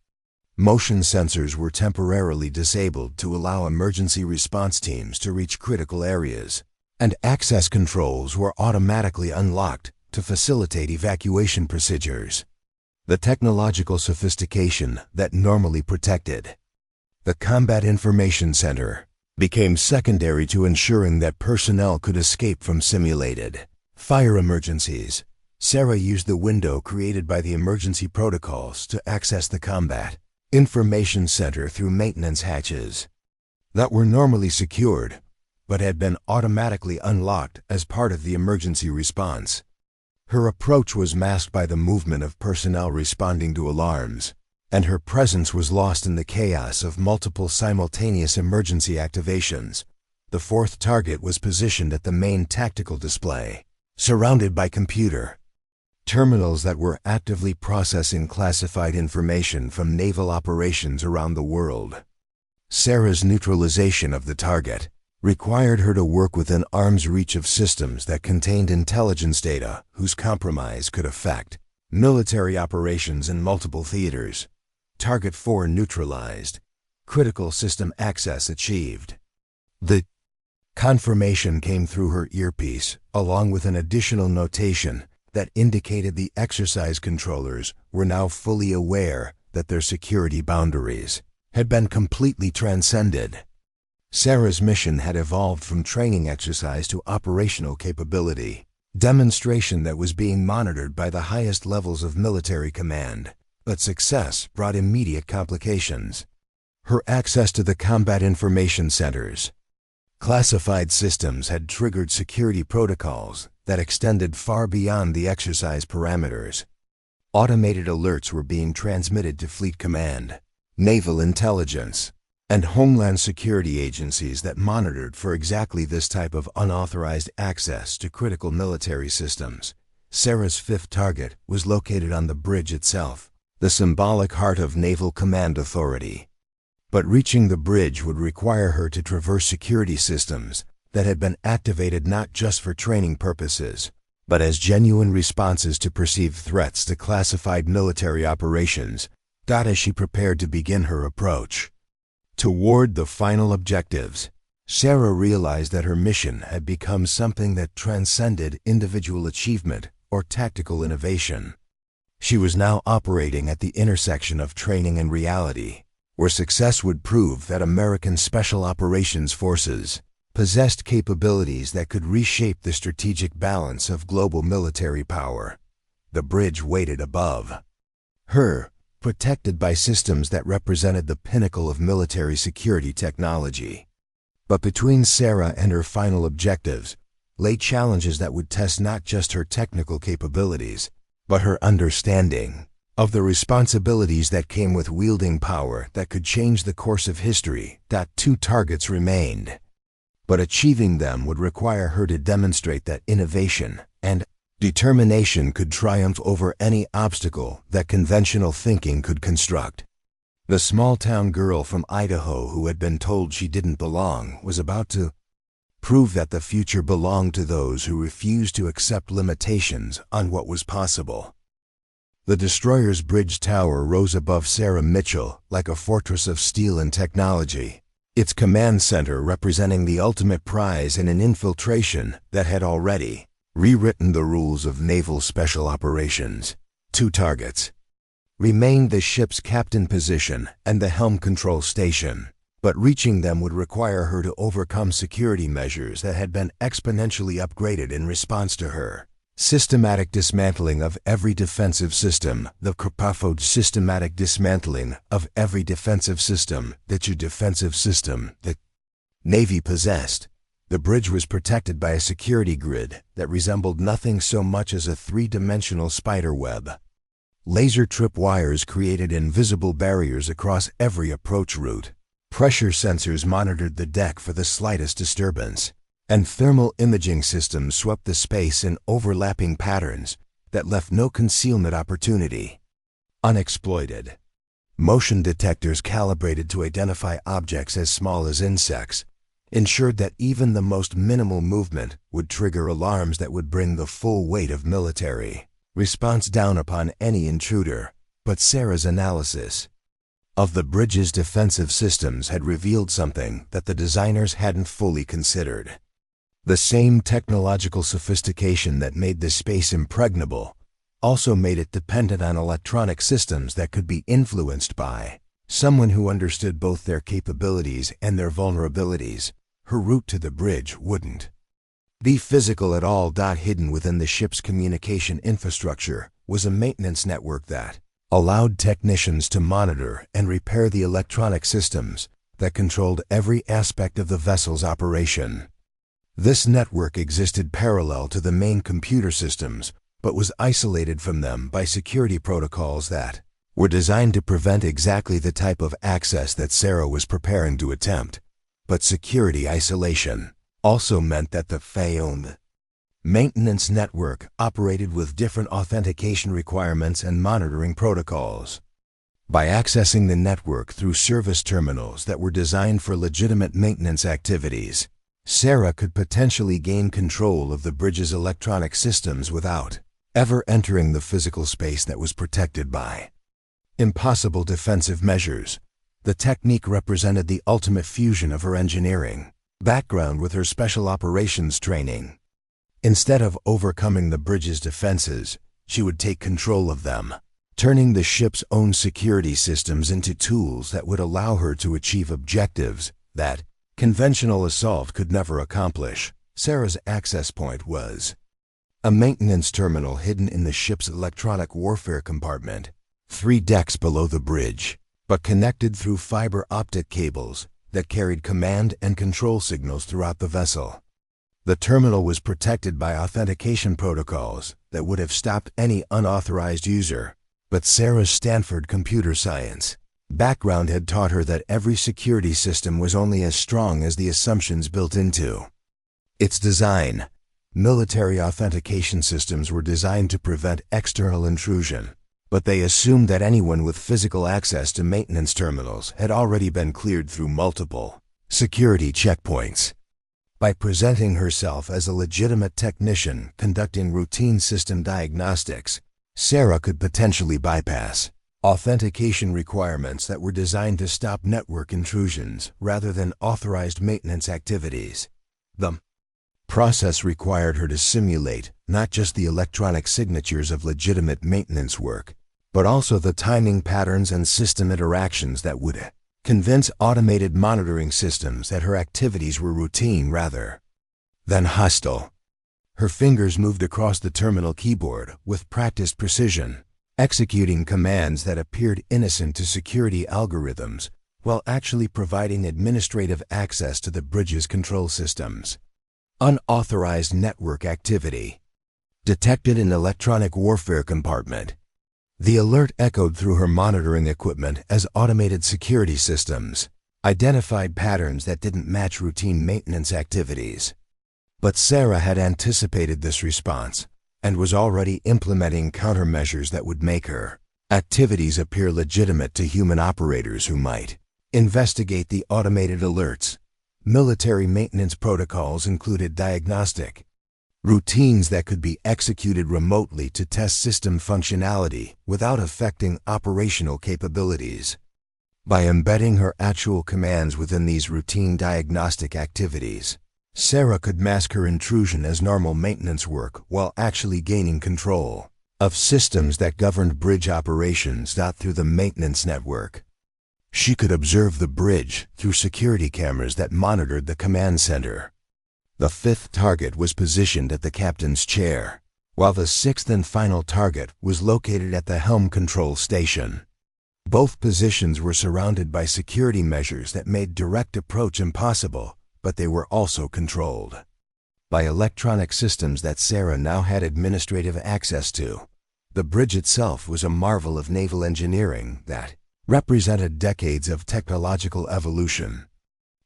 S1: Motion sensors were temporarily disabled to allow emergency response teams to reach critical areas, and access controls were automatically unlocked to facilitate evacuation procedures. The technological sophistication that normally protected the Combat Information Center became secondary to ensuring that personnel could escape from simulated fire emergencies. Sarah used the window created by the emergency protocols to access the Combat Information Center through maintenance hatches that were normally secured but had been automatically unlocked as part of the emergency response. Her approach was masked by the movement of personnel responding to alarms, and her presence was lost in the chaos of multiple simultaneous emergency activations. The fourth target was positioned at the main tactical display, surrounded by computer terminals that were actively processing classified information from naval operations around the world. Sarah's neutralization of the target required her to work within arm's reach of systems that contained intelligence data whose compromise could affect military operations in multiple theaters. Target 4 neutralized. Critical system access achieved. The confirmation came through her earpiece, along with an additional notation that indicated the exercise controllers were now fully aware that their security boundaries had been completely transcended. Sarah's mission had evolved from training exercise to operational capability, demonstration that was being monitored by the highest levels of military command. But success brought immediate complications. Her access to the Combat Information Centers classified systems had triggered security protocols that extended far beyond the exercise parameters. Automated alerts were being transmitted to Fleet Command, Naval Intelligence, and Homeland Security agencies that monitored for exactly this type of unauthorized access to critical military systems. Sarah's fifth target was located on the bridge itself, the symbolic heart of Naval Command Authority. But reaching the bridge would require her to traverse security systems that had been activated not just for training purposes, but as genuine responses to perceived threats to classified military operations. As she prepared to begin her approach toward the final objectives, Sarah realized that her mission had become something that transcended individual achievement or tactical innovation. She was now operating at the intersection of training and reality, where success would prove that American Special Operations Forces possessed capabilities that could reshape the strategic balance of global military power. The bridge waited above her, protected by systems that represented the pinnacle of military security technology. But between Sarah and her final objectives, lay challenges that would test not just her technical capabilities, but her understanding of the responsibilities that came with wielding power that could change the course of history. Two targets remained, but achieving them would require her to demonstrate that innovation and determination could triumph over any obstacle that conventional thinking could construct. The small-town girl from Idaho who had been told she didn't belong was about to prove that the future belonged to those who refused to accept limitations on what was possible. The destroyer's bridge tower rose above Sarah Mitchell like a fortress of steel and technology, its command center representing the ultimate prize in an infiltration that had already rewritten the rules of naval special operations. 2 targets remained: the ship's captain position and the helm control station, but reaching them would require her to overcome security measures that had been exponentially upgraded in response to her systematic dismantling of every defensive system. The profound systematic dismantling of every defensive system that the Navy possessed. The bridge was protected by a security grid that resembled nothing so much as a 3-dimensional spider web. Laser trip wires created invisible barriers across every approach route. Pressure sensors monitored the deck for the slightest disturbance, and thermal imaging systems swept the space in overlapping patterns that left no concealment opportunity unexploited. Motion detectors calibrated to identify objects as small as insects ensured that even the most minimal movement would trigger alarms that would bring the full weight of military response down upon any intruder. But Sarah's analysis of the bridge's defensive systems had revealed something that the designers hadn't fully considered. The same technological sophistication that made this space impregnable also made it dependent on electronic systems that could be influenced by someone who understood both their capabilities and their vulnerabilities. Her route to the bridge wouldn't be physical at all. Hidden within the ship's communication infrastructure was a maintenance network that allowed technicians to monitor and repair the electronic systems that controlled every aspect of the vessel's operation. This network existed parallel to the main computer systems, but was isolated from them by security protocols that were designed to prevent exactly the type of access that Sarah was preparing to attempt. But security isolation also meant that the FAE-owned maintenance network operated with different authentication requirements and monitoring protocols. By accessing the network through service terminals that were designed for legitimate maintenance activities, Sarah could potentially gain control of the bridge's electronic systems without ever entering the physical space that was protected by impossible defensive measures. The technique represented the ultimate fusion of her engineering background with her special operations training. Instead of overcoming the bridge's defenses, she would take control of them, turning the ship's own security systems into tools that would allow her to achieve objectives that conventional assault could never accomplish. Sarah's access point was a maintenance terminal hidden in the ship's electronic warfare compartment, 3 decks below the bridge, but connected through fiber optic cables that carried command and control signals throughout the vessel. The terminal was protected by authentication protocols that would have stopped any unauthorized user, but Sarah's Stanford computer science background had taught her that every security system was only as strong as the assumptions built into its design. Military authentication systems were designed to prevent external intrusion, but they assumed that anyone with physical access to maintenance terminals had already been cleared through multiple security checkpoints. By presenting herself as a legitimate technician conducting routine system diagnostics, Sarah could potentially bypass authentication requirements that were designed to stop network intrusions rather than authorized maintenance activities. The process required her to simulate not just the electronic signatures of legitimate maintenance work, but also the timing patterns and system interactions that would convince automated monitoring systems that her activities were routine rather than hostile. Her fingers moved across the terminal keyboard with practiced precision, executing commands that appeared innocent to security algorithms while actually providing administrative access to the bridge's control systems. Unauthorized network activity. Detected in electronic warfare compartment. The alert echoed through her monitoring equipment as automated security systems identified patterns that didn't match routine maintenance activities. But Sarah had anticipated this response and was already implementing countermeasures that would make her activities appear legitimate to human operators who might investigate the automated alerts. Military maintenance protocols included diagnostic routines that could be executed remotely to test system functionality without affecting operational capabilities. By embedding her actual commands within these routine diagnostic activities, Sarah could mask her intrusion as normal maintenance work while actually gaining control of systems that governed bridge operations through the maintenance network. She could observe the bridge through security cameras that monitored the command center. The fifth target was positioned at the captain's chair, while the sixth and final target was located at the helm control station. Both positions were surrounded by security measures that made direct approach impossible, but they were also controlled by electronic systems that Sarah now had administrative access to. The bridge itself was a marvel of naval engineering that represented decades of technological evolution.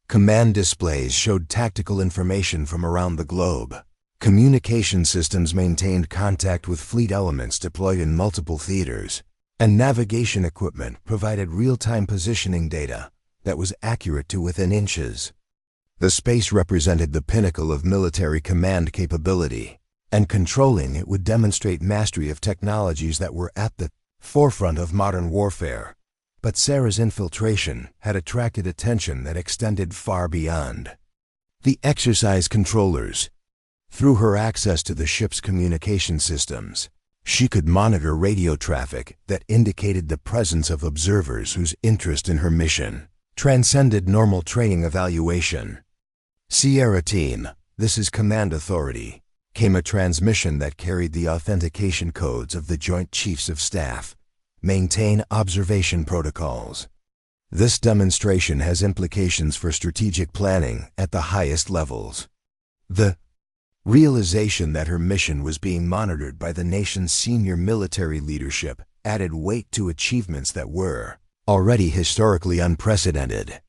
S1: Command displays showed tactical information from around the globe. Communication systems maintained contact with fleet elements deployed in multiple theaters, and navigation equipment provided real-time positioning data that was accurate to within inches. The space represented the pinnacle of military command capability, and controlling it would demonstrate mastery of technologies that were at the forefront of modern warfare. But Sarah's infiltration had attracted attention that extended far beyond the exercise controllers. Through her access to the ship's communication systems, she could monitor radio traffic that indicated the presence of observers whose interest in her mission transcended normal training evaluation. Sierra Team, this is Command Authority, came a transmission that carried the authentication codes of the Joint Chiefs of Staff. Maintain observation protocols. This demonstration has implications for strategic planning at the highest levels. The realization that her mission was being monitored by the nation's senior military leadership added weight to achievements that were already historically unprecedented.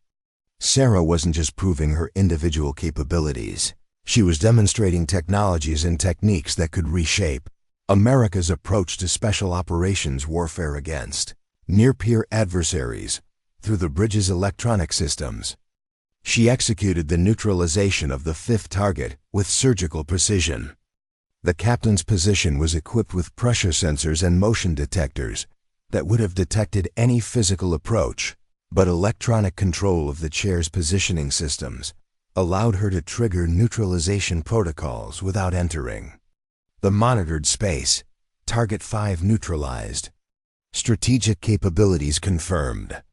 S1: Sarah wasn't just proving her individual capabilities. She was demonstrating technologies and techniques that could reshape America's approach to special operations warfare against near-peer adversaries through the bridge's electronic systems. She executed the neutralization of the fifth target with surgical precision. The captain's position was equipped with pressure sensors and motion detectors that would have detected any physical approach, but electronic control of the chair's positioning systems allowed her to trigger neutralization protocols without entering the monitored space. Target 5 neutralized. Strategic capabilities confirmed.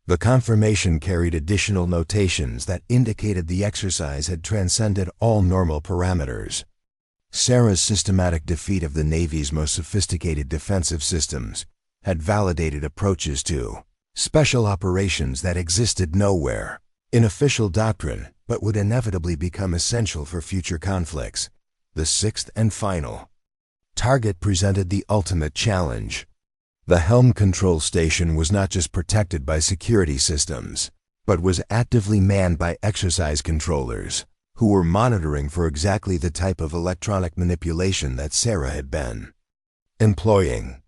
S1: The confirmation carried additional notations that indicated the exercise had transcended all normal parameters. Sarah's systematic defeat of the Navy's most sophisticated defensive systems had validated approaches to special operations that existed nowhere in official doctrine but would inevitably become essential for future conflicts. The sixth and final target presented the ultimate challenge. The helm control station was not just protected by security systems, but was actively manned by exercise controllers who were monitoring for exactly the type of electronic manipulation that Sarah had been employing.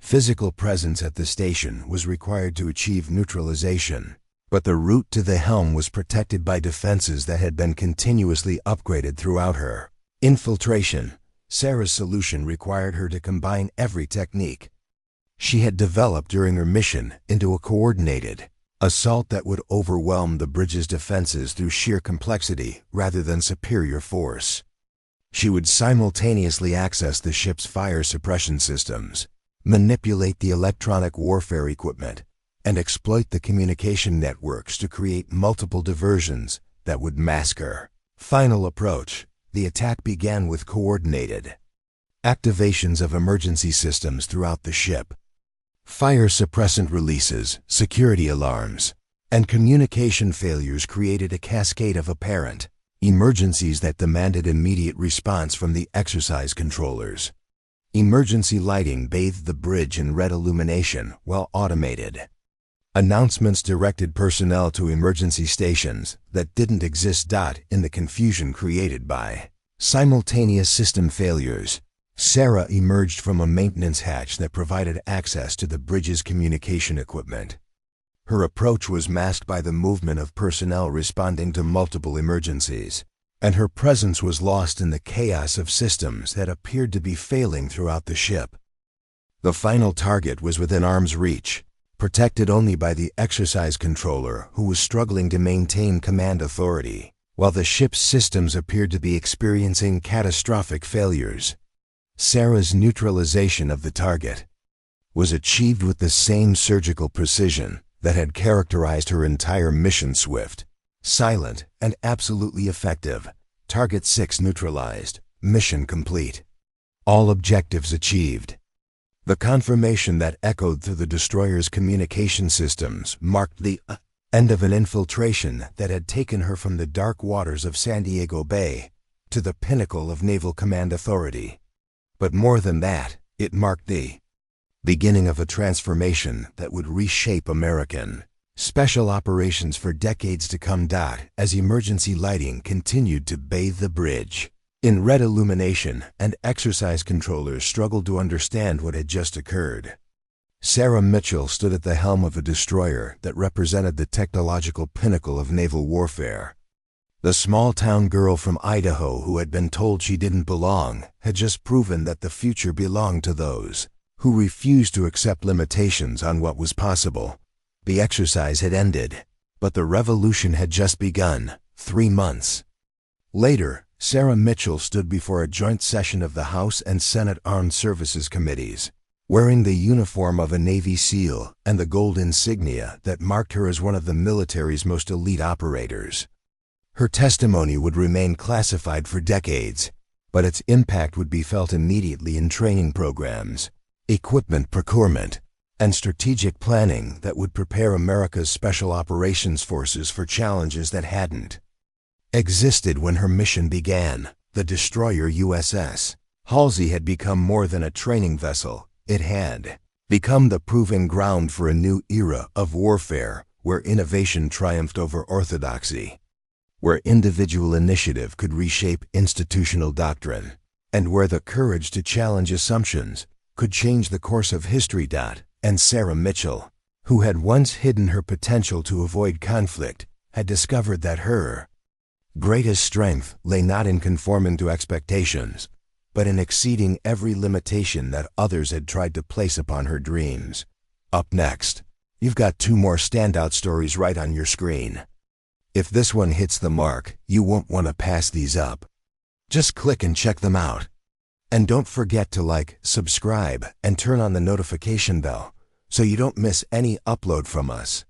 S1: Physical presence at the station was required to achieve neutralization, but the route to the helm was protected by defenses that had been continuously upgraded throughout her infiltration. Sarah's solution required her to combine every technique she had developed during her mission into a coordinated assault that would overwhelm the bridge's defenses through sheer complexity rather than superior force. She would simultaneously access the ship's fire suppression systems, manipulate the electronic warfare equipment, and exploit the communication networks to create multiple diversions that would mask her final approach. The attack began with coordinated activations of emergency systems throughout the ship. Fire suppressant releases, security alarms, and communication failures created a cascade of apparent Emergencies that demanded immediate response from the exercise controllers. Emergency lighting bathed the bridge in red illumination, well automated. Announcements directed personnel to emergency stations that didn't exist. In the confusion created by simultaneous system failures, Sarah emerged from a maintenance hatch that provided access to the bridge's communication equipment. Her approach was masked by the movement of personnel responding to multiple emergencies, and her presence was lost in the chaos of systems that appeared to be failing throughout the ship. The final target was within arm's reach, protected only by the exercise controller who was struggling to maintain command authority, while the ship's systems appeared to be experiencing catastrophic failures. Sarah's neutralization of the target was achieved with the same surgical precision that had characterized her entire mission: swift, silent, and absolutely effective. Target 6 neutralized. Mission complete. All objectives achieved. The confirmation that echoed through the destroyer's communication systems marked the end of an infiltration that had taken her from the dark waters of San Diego Bay to the pinnacle of naval command authority. But more than that, it marked the beginning of a transformation that would reshape American special operations for decades to come. As emergency lighting continued to bathe the bridge in red illumination and exercise controllers struggled to understand what had just occurred, Sarah Mitchell stood at the helm of a destroyer that represented the technological pinnacle of naval warfare. The small-town girl from Idaho who had been told she didn't belong had just proven that the future belonged to those who refused to accept limitations on what was possible. The exercise had ended, but the revolution had just begun. 3 months later, Sarah Mitchell stood before a joint session of the House and Senate Armed Services Committees, wearing the uniform of a Navy SEAL and the gold insignia that marked her as one of the military's most elite operators. Her testimony would remain classified for decades, but its impact would be felt immediately in training programs, equipment procurement, and strategic planning that would prepare America's Special Operations Forces for challenges that hadn't existed when her mission began. The destroyer USS Halsey had become more than a training vessel. It had become the proving ground for a new era of warfare where innovation triumphed over orthodoxy, where individual initiative could reshape institutional doctrine, and where the courage to challenge assumptions could change the course of history. And Sarah Mitchell, who had once hidden her potential to avoid conflict, had discovered that her greatest strength lay not in conforming to expectations, but in exceeding every limitation that others had tried to place upon her dreams. Up next, you've got 2 more standout stories right on your screen. If this one hits the mark, you won't want to pass these up. Just click and check them out. And don't forget to like, subscribe, and turn on the notification bell so you don't miss any upload from us.